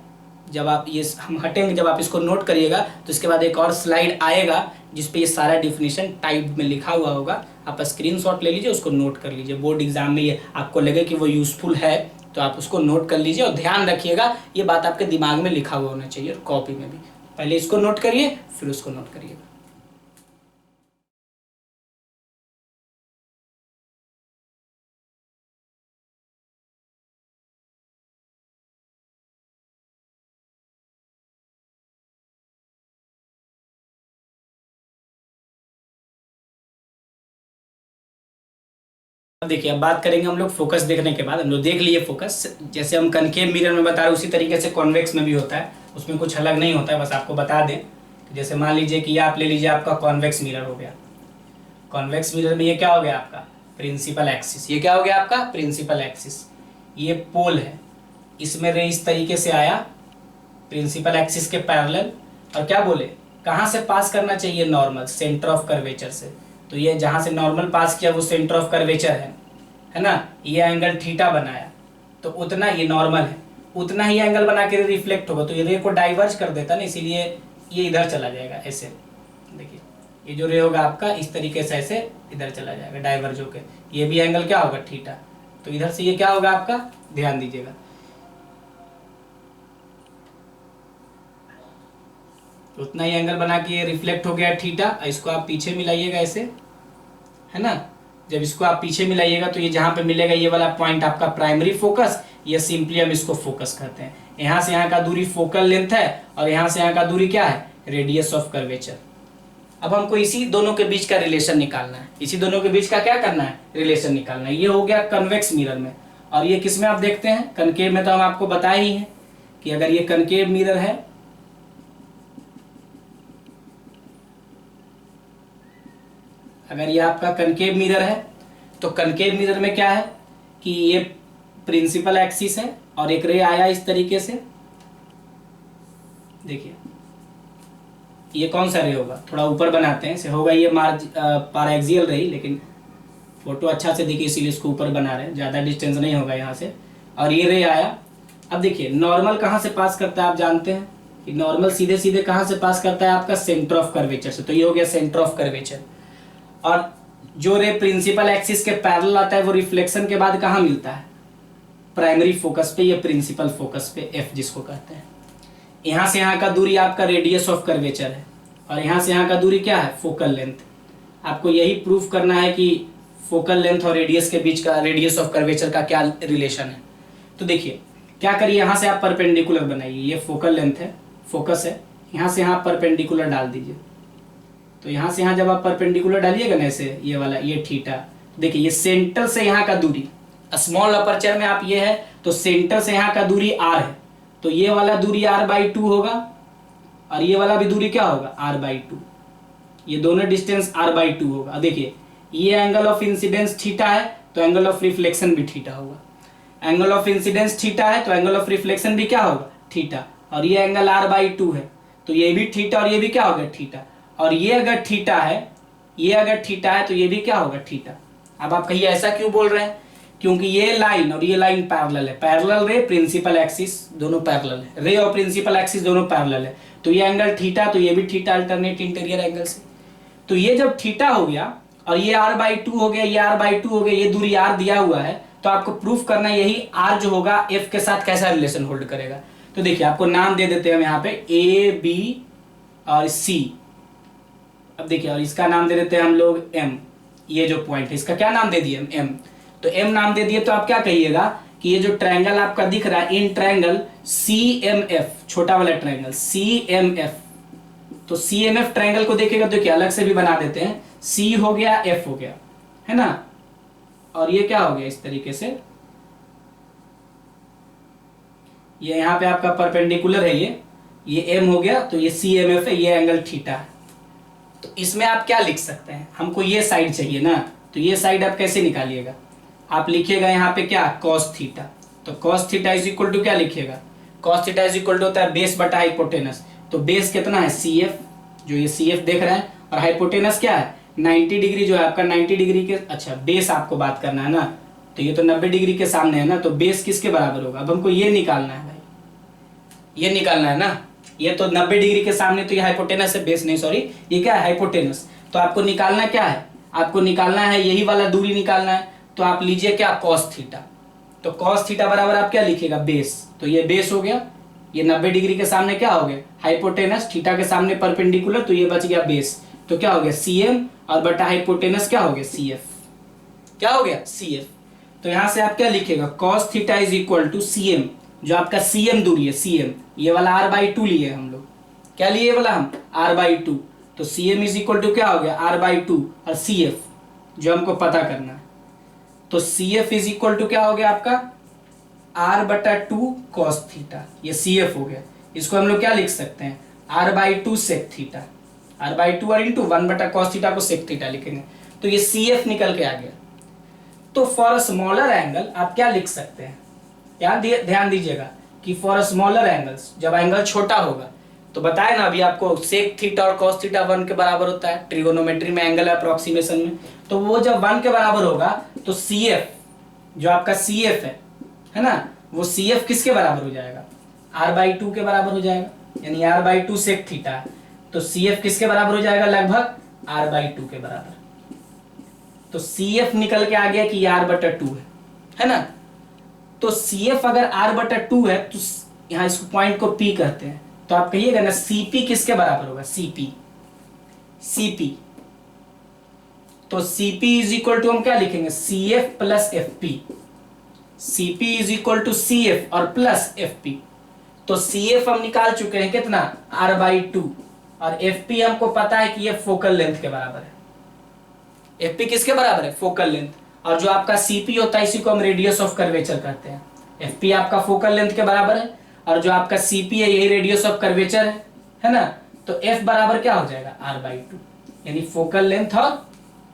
S1: जब आप ये हम हटेंगे, जब आप इसको नोट करिएगा तो इसके बाद एक और स्लाइड आएगा जिसपे ये सारा डिफिनेशन टाइप में लिखा हुआ होगा। आप स्क्रीनशॉट ले लीजिए, उसको नोट कर लीजिए। बोर्ड एग्जाम में ये आपको लगे कि वो यूजफुल है तो आप उसको नोट कर लीजिए, और ध्यान रखिएगा ये बात आपके दिमाग में लिखा हुआ होना चाहिए, और कॉपी में भी। पहले इसको नोट करिए फिर उसको नोट करिएगा। देखिए अब बात करेंगे हम लोग फोकस देखने के बाद। हम लोग देख लिए फोकस, जैसे हम कनकेव मिरर में बता रहे उसी तरीके से कॉन्वेक्स में भी होता है, उसमें कुछ अलग नहीं होता है। बस आपको बता दें, जैसे मान लीजिए कि आप ले लीजिए आपका कॉन्वेक्स मिरर हो गया। कॉन्वेक्स मिरर में ये क्या हो गया आपका, प्रिंसिपल एक्सिस। ये क्या हो गया आपका, प्रिंसिपल एक्सिस। ये पोल है, इसमें रे इस तरीके से आया प्रिंसिपल एक्सिस के पैरेलल, और क्या बोले कहाँ से पास करना चाहिए, नॉर्मल, सेंटर ऑफ कर्वेचर से। तो ये जहाँ से नॉर्मल पास किया वो सेंटर ऑफ कर्वेचर है ना। ये एंगल थीटा बनाया तो उतना, ये नॉर्मल है, उतना ही एंगल बना के रिफ्लेक्ट होगा, तो ये रे को डाइवर्ज कर देता ना, इसीलिए ये इधर चला जाएगा ऐसे। देखिए ये जो रे होगा आपका इस तरीके से ऐसे इधर चला जाएगा डाइवर्ज होकर, ये भी एंगल क्या होगा, थीटा। तो इधर से ये क्या होगा आपका, ध्यान दीजिएगा, तो उतना ही एंगल बना के ये रिफ्लेक्ट हो गया थीटा। इसको आप पीछे मिलाइएगा ऐसे, है ना। जब इसको आप पीछे मिलाइएगा तो ये जहाँ पे मिलेगा ये वाला पॉइंट आपका प्राइमरी फोकस, ये सिंपली हम इसको फोकस कहते हैं। यहाँ से यहाँ का दूरी फोकल लेंथ है और यहाँ से यहाँ का दूरी क्या है, रेडियस ऑफ कर्वेचर। अब हमको इसी दोनों के बीच का रिलेशन निकालना है। इसी दोनों के बीच का क्या करना है, रिलेशन निकालना है। ये हो गया कन्वेक्स मिरर में। और ये किस में आप देखते हैं, कनकेव में तो हम आपको बताए ही हैं कि अगर ये कनकेव मिरर है, अगर ये आपका कनकेव मिरर है तो कनकेव मिरर में क्या है कि ये प्रिंसिपल एक्सिस है और एक रे आया इस तरीके से। देखिए ये कौन सा रे होगा, थोड़ा ऊपर बनाते हैं, से होगा ये पाराएक्सियल रही, लेकिन फोटो अच्छा से देखिए इसीलिए इसको ऊपर बना रहे हैं, ज़्यादा डिस्टेंस नहीं होगा यहाँ से। और ये रे आया। अब देखिए नॉर्मल कहाँ से पास करता है, आप जानते हैं कि नॉर्मल सीधे सीधे कहाँ से पास करता है, आपका सेंटर ऑफ कर्वेचर से। तो ये हो गया सेंटर ऑफ कर्वेचर। और जो रे प्रिंसिपल एक्सिस के पैरेलल आता है वो रिफ्लेक्शन के बाद कहाँ मिलता है, प्राइमरी फोकस पे, या प्रिंसिपल फोकस पे, एफ जिसको कहते हैं। यहाँ से यहाँ का दूरी आपका रेडियस ऑफ कर्वेचर है और यहाँ से यहाँ का दूरी क्या है, फोकल लेंथ। आपको यही प्रूफ करना है कि फोकल लेंथ और रेडियस के बीच का, रेडियस ऑफ कर्वेचर का क्या रिलेशन है। तो देखिए क्या करिए, यहाँ से आप परपेंडिकुलर बनाइए, ये फोकल लेंथ है, फोकस है, यहाँ से यहाँ परपेंडिकुलर डाल दीजिए। तो यहाँ से यहाँ जब आप परपेंडिकुलर डालिएगा ना ऐसे, ये वाला, ये थीटा, देखिए ये सेंटर से यहाँ का दूरी, स्मॉल अपर्चर में आप ये है तो सेंटर से यहाँ का दूरी r है, तो ये वाला दूरी r/2 होगा और ये वाला भी दूरी क्या होगा, r/2। ये दोनों डिस्टेंस r/2 होगा। देखिए ये एंगल ऑफ इंसिडेंस थीटा है तो एंगल ऑफ रिफ्लेक्शन भी थीटा होगा। एंगल ऑफ इंसिडेंस थीटा है तो एंगल ऑफ रिफ्लेक्शन भी क्या होगा, थीटा। और ये एंगल r/2 है तो ये भी थीटा और ये भी क्या होगा, थीटा। और ये अगर थीटा है, ये अगर थीटा है तो ये भी क्या होगा, थीटा। अब आप कहिए ऐसा क्यों बोल रहे हैं, क्योंकि ये लाइन और ये लाइन पैरेलल है। पैरेलल रे, प्रिंसिपल एक्सिस दोनों पैरेलल है, रे और प्रिंसिपल एक्सिस दोनों पैरेलल है। तो ये एंगल थीटा तो ये भी थीटा, अल्टरनेट इंटीरियर एंगल से। तो ये जब थीटा हो गया और ये r/2 हो गया, ये r/2 हो गया, ये दूरी r दिया हुआ है, तो आपको प्रूफ करना है यही r जो होगा f के साथ कैसा रिलेशन होल्ड करेगा। तो देखिए आपको नाम दे देते हैं हम यहाँ पे A, B और C। अब देखिए और इसका नाम दे देते हैं हम लोग M। ये जो पॉइंट है इसका क्या नाम दे दिए हम, M। तो M नाम दे दिए तो आप क्या कहिएगा कि ये जो ट्रायंगल आपका दिख रहा है, इन ट्रायंगल CMF, छोटा वाला ट्रायंगल CMF। तो CMF ट्रायंगल को देखेगा तो क्या अलग से भी बना देते हैं, C हो गया, F हो गया, है ना। और ये क्या हो गया इस तरीके से, ये यहाँ पे आपका परपेंडिकुलर है, ये M हो गया तो ये CMF है, ये एंगल थीटा है। तो इसमें आप क्या लिख सकते हैं, हमको ये साइड चाहिए ना, तो ये साइड आप कैसे निकालिएगा, आप लिखिएगा यहाँ पे क्या, कॉस थीटा। तो cos theta is equal to क्या लिखिएगा, cos theta is equal to होता है बेस बटा हाइपोटेनस। तो बेस कितना है, CF, जो ये CF देख रहे हैं, और हाइपोटेनस क्या है 90 डिग्री, जो है आपका 90 डिग्री के, अच्छा बेस आपको बात करना है ना, तो ये तो 90 डिग्री के सामने है ना, तो बेस किसके बराबर होगा। अब हमको ये निकालना है भाई, ये निकालना है ना, ये तो 90 डिग्री के सामने, तो ये हाइपोटेनस है, बेस नहीं, सॉरी ये क्या है, हाइपोटेनस। तो आपको निकालना क्या है, आपको निकालना है यही वाला दूरी निकालना है। तो आप लीजिए क्या, कॉस थीटा। तो कॉस थीटा बराबर आप क्या लिखिएगा, बेस। तो ये बेस हो गया, ये 90 डिग्री के सामने क्या हो गया, हाइपोटेनस, थीटा के सामने परपेंडिकुलर, तो ये बच गया बेस। तो क्या हो गया, CM और बटा हाइपोटेनस क्या हो गया, CF। क्या हो गया, CF। तो यहां से आप क्या लिखेगा, cos theta is equal to CM, जो आपका CM दूरी है, CM, ये वाला r/2 लिए हम लोग, क्या लिए वाला हम, r/2। तो CM इज इक्वल टू क्या हो गया, r/2 और CF जो हमको पता करना है। तो CF इज इक्वल टू क्या हो गया आपका, r/2 कॉस थीटा, ये CF हो गया। इसको हम लोग क्या लिख सकते हैं, r/2 सेक थीटा, r/2 और इंटू 1 कॉस थीटा को सेक थीटा लिखेंगे, तो ये CF निकल के आ गया। तो फॉर अ स्मॉलर एंगल आप क्या लिख सकते हैं, ध्यान दीजिएगा कि फॉर स्मॉलर एंगल्स, जब एंगल छोटा होगा, तो बताए ना अभी आपको सेक थीटा और कॉस थीटा 1 के बराबर होता है ट्रिगोनोमेट्री में, एंगल अप्रोक्सीमेशन में। तो वो जब 1 के बराबर होगा तो CF, जो आपका CF है ना, वो CF किसके बराबर हो जाएगा, r/2 के बराबर हो जाएगा, यानी r/2 सेक थीटा है, तो CF किसके बराबर हो जाएगा, लगभग r/2 के बराबर। तो CF निकल के आ गया कि r/2 है ना। तो CF अगर r/2 है तो यहाँ इस पॉइंट को P कहते हैं, तो आप कहिएगा ना सीपी किसके बराबर होगा, सीपी तो सीपी इज इक्वल टू हम क्या लिखेंगे, C F plus F P. CP is equal to C F और प्लस एफ पी। तो सी एफ हम निकाल चुके हैं कितना, r/2, और एफ पी हमको पता है कि ये फोकल लेंथ के बराबर है। एफ पी किसके बराबर है, फोकल लेंथ। और जो आपका सीपी होता है इसी को हम रेडियस ऑफ कर्वेचर कहते हैं। एफ पी आपका फोकल लेंथ के बराबर है और जो आपका सीपी है यही रेडियस ऑफ कर्वेचर है ना। तो एफ बराबर क्या हो जाएगा, r/2, यानी फोकल लेंथ और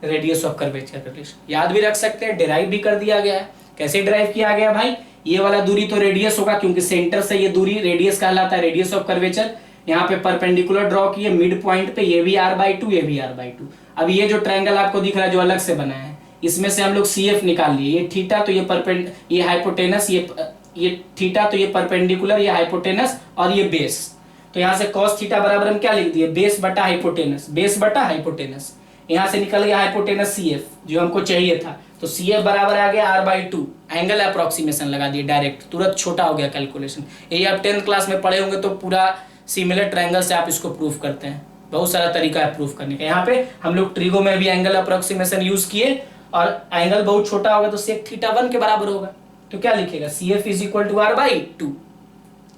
S1: रेडियस ऑफ कर्वेचर रिलेशन। याद भी रख सकते हैं, डिराइव भी कर दिया गया है। कैसे डिराइव किया गया भाई, ये वाला दूरी तो रेडियस होगा क्योंकि सेंटर से ये दूरी रेडियस कहलाता है, रेडियस ऑफ कर्वेचर। यहाँ पे परपेंडिकुलर ड्रॉ किए मिड पॉइंट पे, ये भी r/2 ये भी r/2। अब ये जो ट्रायंगल आपको दिख रहा है जो अलग से बना है, इसमें से हम लोग सी एफ निकाल लिए। ये थीटा तो ये हाइपोटेनस, ये थीटा तो ये परपेंडिकुलर, ये हाइपोटेनस और ये बेस। तो यहाँ से कॉस थीटा बराबर हम क्या लिख दिए, बेस बटा हाइपोटेनस, बेस बटा हाइपोटेनस। यहाँ से निकल गया हाइपोटेनस सी एफ जो हमको चाहिए था। तो सी एफ बराबर आ गया r/2। एंगल अप्रोक्सीमेशन लगा दिए डायरेक्ट, तुरंत छोटा हो गया कैलकुलेशन। ये आप 10th क्लास में पढ़े होंगे तो पूरा सिमिलर ट्रायंगल से आप इसको प्रूफ करते हैं। बहुत सारा तरीका है प्रूफ करने का। यहाँ पे हम लोग ट्रिगो में भी एंगल अप्रोक्सीमेशन यूज किए और एंगल बहुत छोटा होगा तो सेक थीटा 1 के बराबर होगा। तो क्या लिखेगा, C F is equal to r/2,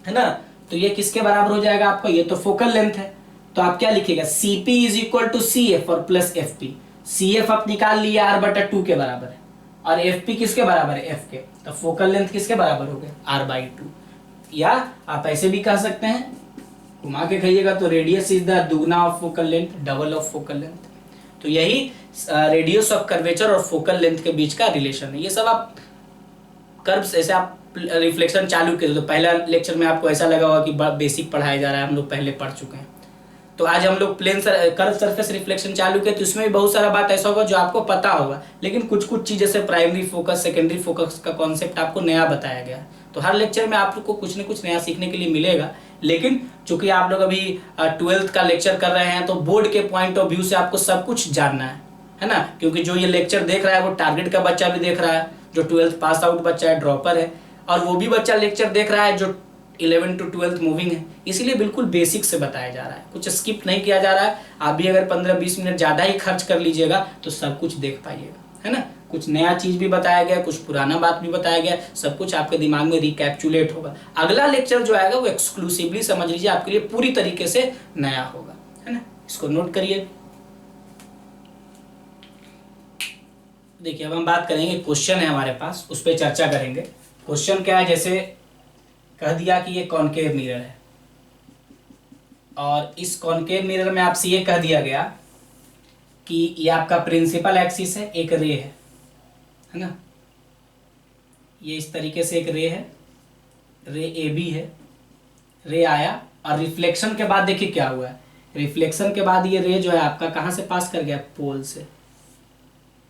S1: है ना। तो ये किसके बराबर हो जाएगा आपका, ये तो फोकल लेंथ है। तो आप क्या लिखेगा, Cp is equal to C F और plus F P. C F आप निकाल लिया r/2 के बराबर है और एफ पी किसके बराबर है, एफ के। तो फोकल लेंथ किसके बराबर हो गया, r/2। या आप ऐसे भी कह सकते हैं, घुमा के कहिएगा तो रेडियस इज द दुगना of focal length, double of focal length. तो यही रेडियस ऑफ कर्वेचर और फोकल लेंथ के बीच का रिलेशन है। ये सब आप कर्व्स ऐसे आप रिफ्लेक्शन चालू किए तो पहला लेक्चर में आपको ऐसा लगा होगा कि बेसिक पढ़ाया जा रहा है, हम लोग पहले पढ़ चुके हैं। तो आज हम लोग प्लेन कर्व सरफेस रिफ्लेक्शन चालू किए तो इसमें भी बहुत सारा बात ऐसा होगा जो आपको पता होगा, लेकिन कुछ कुछ चीज़ जैसे प्राइमरी फोकस, सेकेंडरी फोकस का कॉन्सेप्ट आपको नया बताया गया। तो हर लेक्चर में आप लोग को कुछ न कुछ नया सीखने के लिए मिलेगा। लेकिन चूंकि आप लोग अभी 12th का लेक्चर कर रहे हैं तो बोर्ड के पॉइंट ऑफ व्यू से आपको सब कुछ जानना है ना। क्योंकि जो ये लेक्चर देख रहा है वो टारगेट का बच्चा भी देख रहा है, जो 12th पास आउट बच्चा है, ड्रॉपर है, और वो भी बच्चा लेक्चर देख रहा है जो 11 to 12th मूविंग है। इसीलिए बिल्कुल बेसिक से बताया जा रहा है, कुछ स्किप नहीं किया जा रहा है। आप भी अगर 15-20 मिनट ज़्यादा ही खर्च कर लीजिएगा तो सब कुछ देख पाइएगा, है ना। कुछ नया चीज़ भी बताया गया, कुछ पुराना बात भी बताया गया, सब कुछ आपके दिमाग में रिकैप्चुलेट होगा। अगला लेक्चर जो आएगा वो एक्सक्लूसिवली समझ लीजिए आपके लिए पूरी तरीके से नया होगा, है ना। इसको नोट करिए। देखिए अब हम बात करेंगे, क्वेश्चन है हमारे पास, उस पर चर्चा करेंगे। क्वेश्चन क्या है, जैसे कह दिया कि ये कॉनकेव मिरर है और इस कॉनकेव मिरर में आपसे ये कह दिया गया कि ये आपका प्रिंसिपल एक्सिस है, एक रे है ना। ये इस तरीके से एक रे है, रे ए बी है, रे आया और रिफ्लेक्शन के बाद देखिए क्या हुआ है। रिफ्लेक्शन के बाद ये रे जो है आपका कहाँ से पास कर गया, पोल से,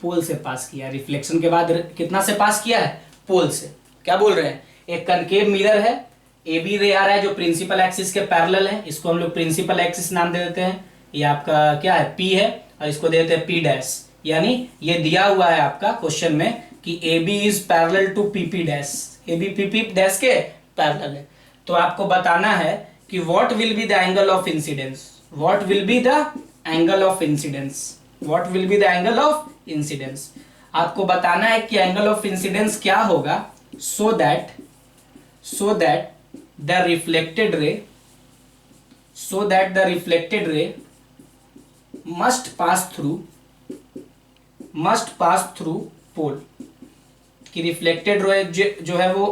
S1: पोल से पास किया। रिफ्लेक्शन के बाद कितना से पास किया है, पोल से। क्या बोल रहे हैं, एक कनकेव मिरर है, ए बी रे आ रहा है जो प्रिंसिपल एक्सिस के पैरेलल है, इसको हम लोग प्रिंसिपल एक्सिस नाम दे देते हैं। ये आपका क्या है, पी है, और इसको दे देते हैं पी डैश। यानी ये दिया हुआ है आपका क्वेश्चन में कि A B is parallel to P P dash, A B P P dash के पैरेलल है। तो आपको बताना है कि what will be the angle of incidence, what will be the angle of incidence, what will be the angle of incidence. आपको बताना है कि एंगल ऑफ इंसिडेंस क्या होगा, so that the reflected ray must pass through pole, कि रिफ्लेक्टेड रे जो है वो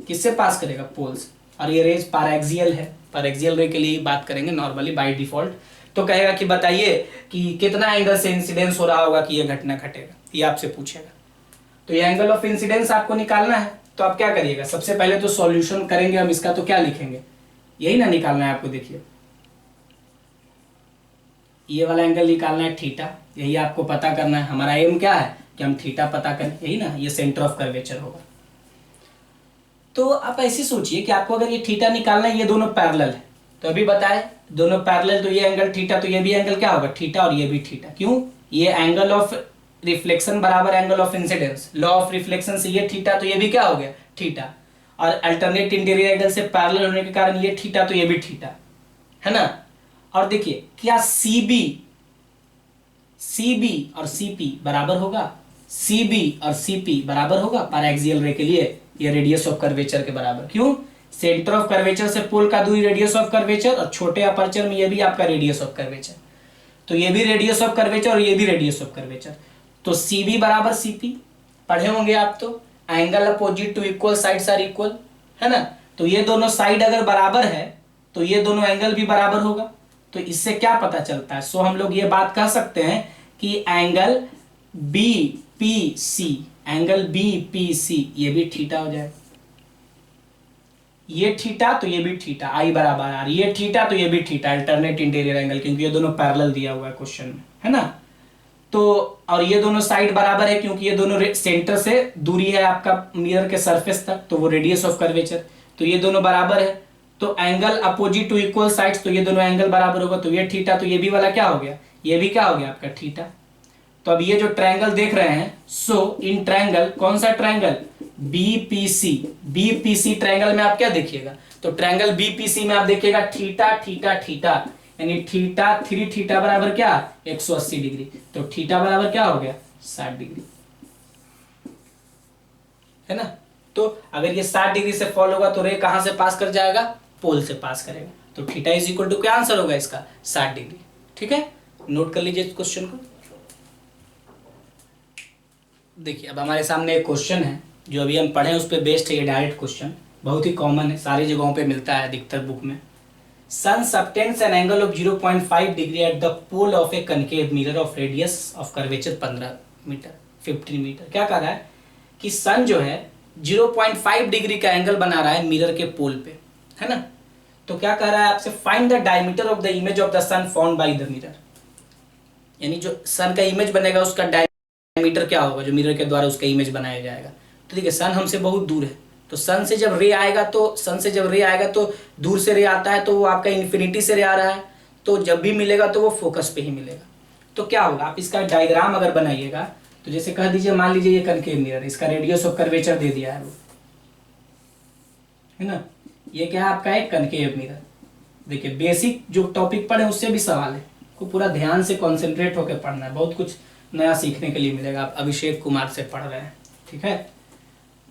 S1: किससे पास करेगा, पोल से। और ये रेज पैराक्सियल है, पैराक्सियल रे के लिए बात करेंगे नॉर्मली बाय डिफॉल्ट। तो कहेगा कि बताइए कि कितना एंगल से इंसिडेंस हो रहा होगा कि ये घटना घटेगा, ये आपसे पूछेगा। तो ये एंगल ऑफ इंसिडेंस आपको निकालना है। तो आप क्या करिएगा, सबसे पहले तो सॉल्यूशन करेंगे हम इसका। तो क्या लिखेंगे, यही ना निकालना है आपको। देखिए ये वाला एंगल निकालना है थीटा, यही आपको पता करना है। हमारा एम क्या है कि हम थीटा पता करें, यही ना, ये सेंटर ऑफ कर्वेचर होगा। तो आप ऐसे सोचिए कि आपको अगर ये थीटा निकालना है, ये दोनों पैरेलल है, तो अभी बताए दोनों पैरेलल, तो ये एंगल थीटा, तो ये भी एंगल क्या होगा, थीटा, और ये भी थीटा। क्यों, ये एंगल ऑफ रिफ्लेक्शन बराबर angle of incidence, law of reflection से ये थीटा, तो ये भी क्या हो गया, थीटा। और अल्टरनेट इंटीरियर एंगल से पैरेलल होने के कारण ये थीटा तो ये भी थीटा है ना। और देखिए क्या सीबी और सीपी बराबर होगा, सीबी और सीपी बराबर होगा पर एक्सियल रे के लिए, ये रेडियस ऑफ कर्वेचर के बराबर। क्यों? सेंटर ऑफ कर्वेचर से पोल का दूरी रेडियस ऑफ कर्वेचर, और छोटे अपर्चर में ये भी आपका रेडियस ऑफ कर्वेचर, तो ये भी रेडियस ऑफ कर्वेचर और ये भी रेडियस ऑफ कर्वेचर। तो सीबी बराबर सीपी पढ़े होंगे आप, तो angle opposite to equal sides are equal, है ना। तो ये दोनों साइड अगर बराबर है तो ये दोनों एंगल भी बराबर होगा। तो इससे क्या पता चलता है? सो हम लोग ये बात कह सकते हैं कि एंगल बीपीसी, एंगल बीपीसी ये भी थीटा हो जाएगा। ये थीटा तो ये भी थीटा, आई बराबर आर, ये थीटा तो ये भी थीटा, अल्टरनेट इंटीरियर एंगल, क्योंकि ये दोनों पैरेलल दिया हुआ है क्वेश्चन में, है ना। तो और ये दोनों साइड बराबर है क्योंकि ये दोनों सेंटर से दूरी है आपका मिरर के सरफेस तक, तो वो रेडियस ऑफ कर्वेचर, तो ये दोनों बराबर है। तो angle opposite to equal sides, तो ये दोनों एंगल बराबर होगा, तो ये थीटा, तो ये भी वाला क्या हो गया, ये भी क्या हो गया आपका थीटा। तो अब ये जो ट्रायंगल देख रहे हैं, सो इन ट्रायंगल, कौन सा ट्रायंगल, बीपीसी, बीपीसी ट्रायंगल में आप क्या देखिएगा, तो ट्रायंगल बीपीसी में आप देखिएगा थीटा थीटा थीटा, यानी थीटा 3 थीटा बराबर क्या, 180 डिग्री, तो थीटा बराबर क्या हो गया, 60 डिग्री, है ना। तो अगर ये 60 डिग्री से फॉल होगा तो रे कहां से पास कर जाएगा, पोल से पास करेगा, तो थीटा इज इक्वल टू क्या आंसर होगा इसका, 60 डिग्री। ठीक है, नोट कर लीजिए इस क्वेश्चन को। देखिए अब हमारे सामने एक क्वेश्चन है जो अभी हम पढ़े उस पर बेस्ड है, ये डायरेक्ट क्वेश्चन बहुत ही कॉमन है, सारी जगहों पे मिलता है अधिकतर बुक में। Sun subtends an angle of 0.5 degree at the pole of a concave mirror of radius of curvature 15 metre 15 metre. क्या कह रहा है कि सन जो है 0.5 डिग्री का एंगल बना रहा है मिरर के पोल पे, है ना। तो क्या कह रहा है आपसे, find the diameter of the image of the sun found by the mirror, यानी जो सन का इमेज बनेगा उसका डायमीटर क्या होगा, जो मिरर के द्वारा उसका इमेज बनाया जाएगा। तो देखिए सन हमसे बहुत दूर है, तो सन से जब रे आएगा तो दूर से रे आता है, तो वो आपका इन्फिनिटी से रे आ रहा है, तो जब भी मिलेगा तो वो फोकस पे ही मिलेगा। तो क्या होगा, आप इसका डायग्राम अगर बनाइएगा, तो जैसे कह दीजिए, मान लीजिए ये कनकेव मिरर, इसका रेडियस ऑफ कर्वेचर दे दिया है वो, है ना। ये क्या है आपका एक कनकेव मिरर। देखिए बेसिक जो टॉपिक पढ़े उससे भी सवाल है, को पूरा ध्यान से कॉन्सेंट्रेट होकर पढ़ना है, बहुत कुछ नया सीखने के लिए मिलेगा। आप अभिषेक कुमार से पढ़ रहे हैं, ठीक है।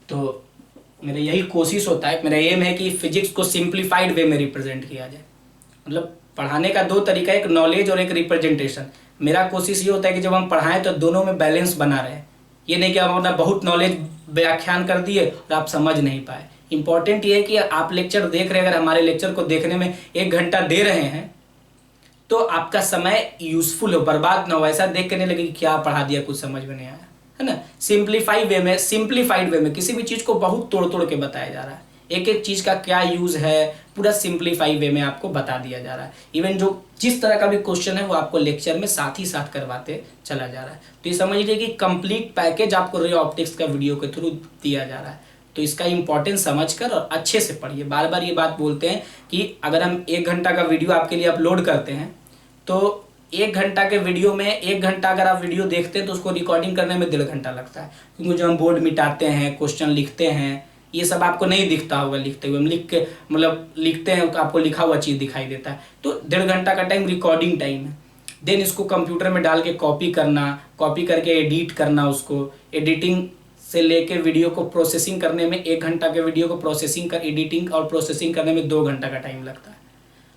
S1: तो मेरा यही कोशिश होता है, मेरा एम है कि फिजिक्स को सिंप्लीफाइड वे में रिप्रेजेंट किया जाए। मतलब पढ़ाने का दो तरीका, एक नॉलेज और एक रिप्रेजेंटेशन। मेरा कोशिश ये होता है कि जब हम पढ़ाएं तो दोनों में बैलेंस बना रहे, ये नहीं कि हम अपना बहुत नॉलेज व्याख्यान कर दिए और आप समझ नहीं पाए। इंपॉर्टेंट ये है कि आप लेक्चर देख रहे हैं, अगर हमारे लेक्चर को देखने में 1 घंटा दे रहे हैं तो आपका समय यूजफुल हो, बर्बाद ना हो। ऐसा देख के नहीं लगे कि क्या पढ़ा दिया, कुछ समझ में नहीं आया, है ना। सिंप्लीफाइड वे में किसी भी चीज को बहुत तोड़ तोड़ के बताया जा रहा है, एक एक चीज का क्या यूज है, पूरा सिंप्लीफाइड वे में आपको बता दिया जा रहा है। इवन जो जिस तरह का भी क्वेश्चन है वो आपको लेक्चर में साथ ही साथ करवाते चला जा रहा है। तो ये समझ लीजिए कि कंप्लीट पैकेज आपको रे ऑप्टिक्स का वीडियो के थ्रू दिया जा रहा है। तो इसका इंपॉर्टेंस समझकर और अच्छे से पढ़िए। बार बार ये बात बोलते हैं कि अगर हम 1 घंटा का वीडियो आपके लिए अपलोड करते हैं तो 1 घंटा के वीडियो में 1 घंटा अगर आप वीडियो देखते हैं तो उसको रिकॉर्डिंग करने में 1.5 घंटा लगता है, क्योंकि जो हम बोर्ड मिटाते हैं, क्वेश्चन लिखते हैं, ये सब आपको नहीं दिखता होगा लिखते हुए। हम लिख के मतलब लिखते हैं तो आपको लिखा हुआ चीज़ दिखाई देता है। तो 1.5 घंटा का टाइम रिकॉर्डिंग टाइम है। देन इसको कंप्यूटर में डाल के कॉपी करके एडिट करना, उसको एडिटिंग से लेके वीडियो को प्रोसेसिंग करने में 1 घंटा के वीडियो को एडिटिंग और प्रोसेसिंग करने में 2 घंटा का टाइम लगता है,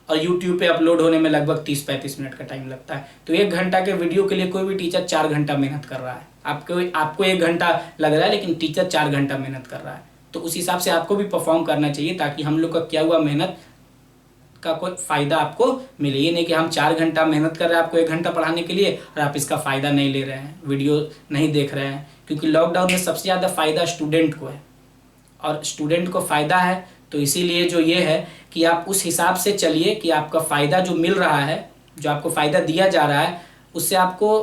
S1: और YouTube पे अपलोड होने में लगभग 30-35 मिनट का टाइम लगता है। तो 1 घंटा के वीडियो के लिए कोई भी टीचर 4 घंटा मेहनत कर रहा है। आपको 1 घंटा लग रहा है लेकिन टीचर 4 घंटा मेहनत कर रहा है। तो उस हिसाब से आपको भी परफॉर्म करना चाहिए ताकि हम लोग का किया हुआ मेहनत का कोई फ़ायदा आपको मिले। ये नहीं कि हम 4 घंटा मेहनत कर रहे हैं आपको 1 घंटा पढ़ाने के लिए और आप इसका फ़ायदा नहीं ले रहे हैं, वीडियो नहीं देख रहे हैं। क्योंकि लॉकडाउन में सबसे ज़्यादा फ़ायदा स्टूडेंट को है, और स्टूडेंट को फ़ायदा है तो इसीलिए जो ये है कि आप उस हिसाब से चलिए कि आपका फ़ायदा जो मिल रहा है, जो आपको फ़ायदा दिया जा रहा है, उससे आपको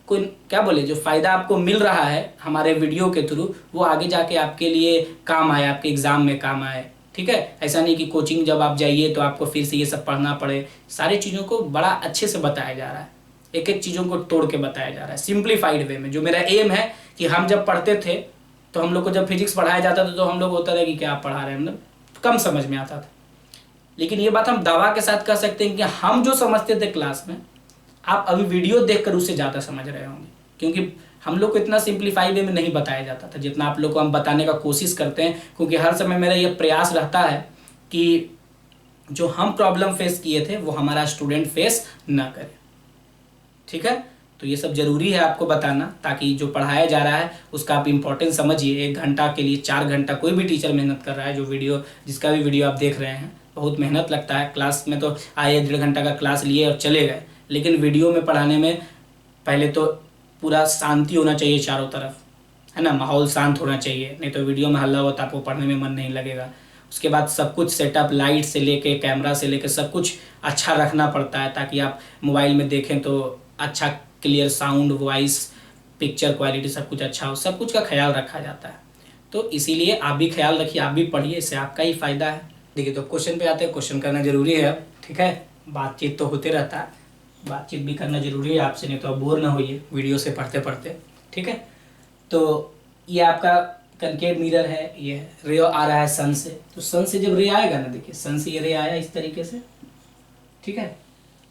S1: कोई क्या बोले, जो फ़ायदा आपको मिल रहा है हमारे वीडियो के थ्रू, वो आगे जाके आपके लिए काम आए, आपके एग्ज़ाम में काम आए। ठीक है, ऐसा नहीं कि कोचिंग जब आप जाइए तो आपको फिर से ये सब पढ़ना पड़े। सारी चीज़ों को बड़ा अच्छे से बताया जा रहा है, एक एक चीज़ों को तोड़ के बताया जा रहा है सिंप्लीफाइड वे में। जो मेरा एम है कि हम जब पढ़ते थे तो हम लोग को जब फिजिक्स पढ़ाया जाता था तो हम लोग होता था कि क्या आप पढ़ा रहे हैं, मतलब कम समझ में आता था। लेकिन ये बात हम दावा के साथ कह सकते हैं कि हम जो समझते थे क्लास में, आप अभी वीडियो देखकर उससे ज़्यादा समझ रहे होंगे, क्योंकि हम लोग को इतना सिंप्लीफाई वे में नहीं बताया जाता था जितना आप लोग को हम बताने का कोशिश करते हैं। क्योंकि हर समय मेरा ये प्रयास रहता है कि जो हम प्रॉब्लम फेस किए थे वो हमारा स्टूडेंट फेस ना करे। ठीक है, तो ये सब जरूरी है आपको बताना, ताकि जो पढ़ाया जा रहा है उसका आप इम्पोर्टेंस समझिए। 1 घंटा के लिए 4 घंटा कोई भी टीचर मेहनत कर रहा है। जो वीडियो जिसका भी वीडियो आप देख रहे हैं, बहुत मेहनत लगता है। क्लास में तो आए 1.5 घंटा का क्लास लिए और चले गए, लेकिन वीडियो में पढ़ाने में पहले तो पूरा शांति होना चाहिए चारों तरफ, है ना, माहौल शांत होना चाहिए, नहीं तो वीडियो में हल्ला होता आपको पढ़ने में मन नहीं लगेगा। उसके बाद सब कुछ सेटअप, लाइट से लेके कैमरा से लेके सब कुछ अच्छा रखना पड़ता है, ताकि आप मोबाइल में देखें तो अच्छा clear sound, voice, picture quality सब कुछ अच्छा हो। सब कुछ का ख्याल रखा जाता है। तो इसीलिए आप भी ख्याल रखिए, आप भी पढ़िए, इससे आपका ही फायदा है। देखिए, तो क्वेश्चन पे आते हैं। क्वेश्चन करना जरूरी है अब, ठीक है, बातचीत तो होते रहता है, बातचीत भी करना जरूरी है आपसे, नहीं तो आप बोर ना होइए वीडियो से पढ़ते पढ़ते। ठीक है, तो ये आपका कनकेव मिरर है, ये रे आ रहा है सन से। तो सन से जब रे आएगा ना, देखिए सन से ये रे आया इस तरीके से, ठीक है,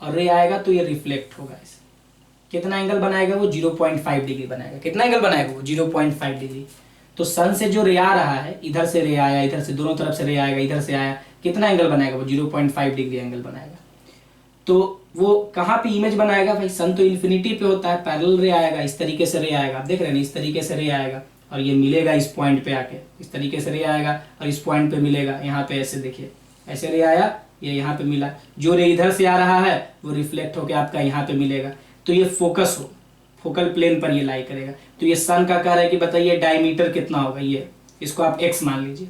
S1: और रे आएगा तो ये रिफ्लेक्ट होगा। इसे कितना एंगल बनाएगा वो? 0.5 डिग्री बनाएगा। कितना एंगल बनाएगा वो? 0.5 डिग्री। तो सन से जो रे आ रहा है, इधर से रे आया, इधर से, दोनों तरफ से रे आएगा, इधर से आया, कितना एंगल बनाएगा वो? 0.5 डिग्री एंगल बनाएगा। तो वो कहाँ पे इमेज बनाएगा भाई? सन तो इन्फिनिटी पे होता है, पैरेलल रे आएगा, इस तरीके से रे आएगा, आप देख रहे हैं, इस तरीके से रे आएगा और ये मिलेगा इस पॉइंट पे आके, इस तरीके से रे आएगा और इस पॉइंट पे मिलेगा। यहाँ पे ऐसे देखिए, ऐसे रे आया, ये यहाँ पे मिला। जो रे इधर से आ रहा है वो रिफ्लेक्ट होकर आपका यहाँ पे मिलेगा। तो ये फोकस हो, फोकल प्लेन पर ये लाई करेगा। तो ये सन का कह रहा है कि बताइए डायमीटर कितना होगा, ये इसको आप x मान लीजिए।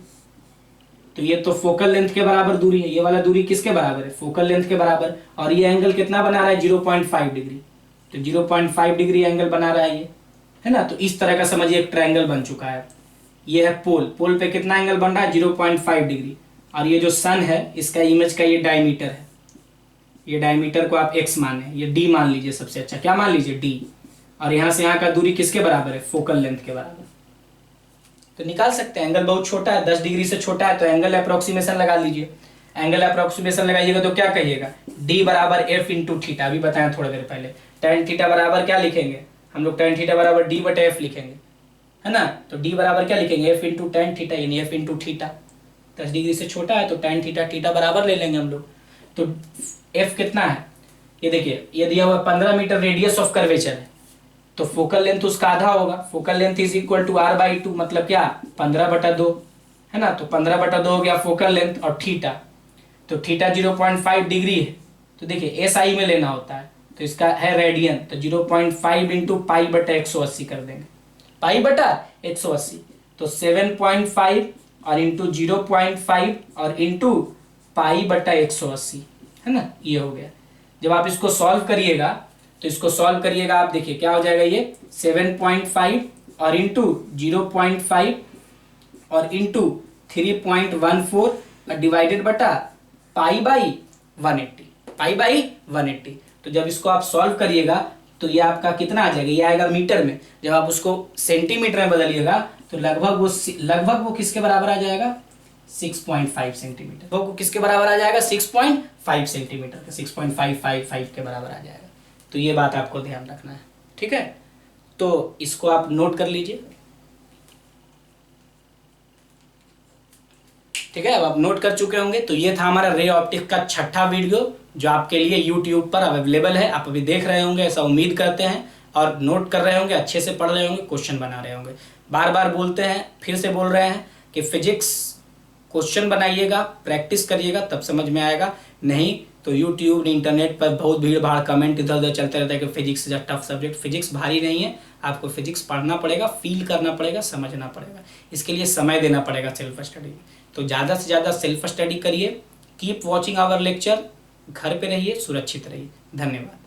S1: तो ये तो फोकल लेंथ के बराबर दूरी है, ये वाला दूरी किसके बराबर है? फोकल लेंथ के बराबर। और ये एंगल कितना बना रहा है? 0.5 डिग्री। तो 0.5 डिग्री एंगल बना रहा है ये, है ना। तो इस तरह का समझिए एक ट्रायंगल बन चुका है। ये है पोल, पोल पे कितना एंगल बन रहा है? 0.5 डिग्री। और ये जो सन है, इसका इमेज का ये डायमीटर है, ये डायमीटर को आप x माने, ये d मान लीजिए सबसे अच्छा। क्या मान लीजिए? d। और यहाँ से यहाँ का दूरी किसके बराबर है? फोकल लेंथ के बराबर। तो निकाल सकते हैं। एंगल बहुत छोटा है, 10 डिग्री से छोटा है, तो एंगल अप्रोक्सीमेशन लगा लीजिए। एंगल अप्रोक्सीमेशन लगाइएगा तो क्या कहिएगा? d बराबर f इंटू थीटा। अभी बताया थोड़ी देर पहले, tan थीटा बराबर क्या लिखेंगे हम लोग? tan थीटा बराबर d बटे f लिखेंगे, है ना। तो d बराबर क्या लिखेंगे? f इंटू tan थीटा, यानी f इंटू थीटा। 10 डिग्री से छोटा है तो tan थीटा, थीटा बराबर ले लेंगे हम लोग। तो f कितना है? ये देखिए, ये दिया हुआ 15 मीटर रेडियस ऑफ कर्वेचर है, तो फोकल लेंथ उसका आधा होगा। Focal length is equal to r/2, मतलब क्या? 15/2, है ना। तो 15/2 हो गया फोकल लेंथ। और थीटा, तो थीटा 0.5 डिग्री है। तो देखिए SI में लेना होता है, तो इसका है रेडियन, तो 0.5 इंटू पाई बटा 180 कर देंगे। पाई बटा 180, तो 7.5 और इंटू 0.5 और इंटू पाई बटा 180, है ना, ये हो गया। जब आप इसको सॉल्व करिएगा, तो इसको सॉल्व करिएगा, आप देखिए क्या हो जाएगा, ये 7.5 और इंटू 0.5 और इंटू 3.14 डिवाइडेड बटा पाई बाई 180, पाई बाई 180। तो जब इसको आप सॉल्व करिएगा तो ये आपका कितना आ जाएगा? ये आएगा मीटर में। जब आप उसको सेंटीमीटर में बदलिएगा तो लगभग वो किसके बराबर आ जाएगा? 6.5 सेंटीमीटर। वो किसके बराबर आ जाएगा? 6.5 सेंटीमीटर के, 6.555 के बराबर आ जाएगा। तो ये बात आपको ध्यान रखना है, ठीक है। तो इसको आप नोट कर लीजिए, ठीक है। अब आप नोट कर चुके होंगे। तो ये था हमारा रे ऑप्टिक का 6ठा वीडियो, जो आपके लिए यूट्यूब पर अवेलेबल है। आप अभी देख रहे होंगे, ऐसा उम्मीद करते हैं, और नोट कर रहे होंगे, अच्छे से पढ़ रहे होंगे, क्वेश्चन बना रहे होंगे। बार बार बोलते हैं, फिर से बोल रहे हैं कि फिजिक्स क्वेश्चन बनाइएगा, प्रैक्टिस करिएगा, तब समझ में आएगा। नहीं तो यूट्यूब, इंटरनेट पर बहुत भीड़ भाड़ कमेंट इधर उधर चलते रहता है कि physics is a tough subject. Physics भारी नहीं है, आपको फिजिक्स पढ़ना पड़ेगा, फील करना पड़ेगा, समझना पड़ेगा। इसके लिए समय देना पड़ेगा सेल्फ स्टडी। तो ज़्यादा से ज़्यादा सेल्फ स्टडी करिए। Keep watching our lecture. घर पे रहिए, सुरक्षित रहिए। धन्यवाद।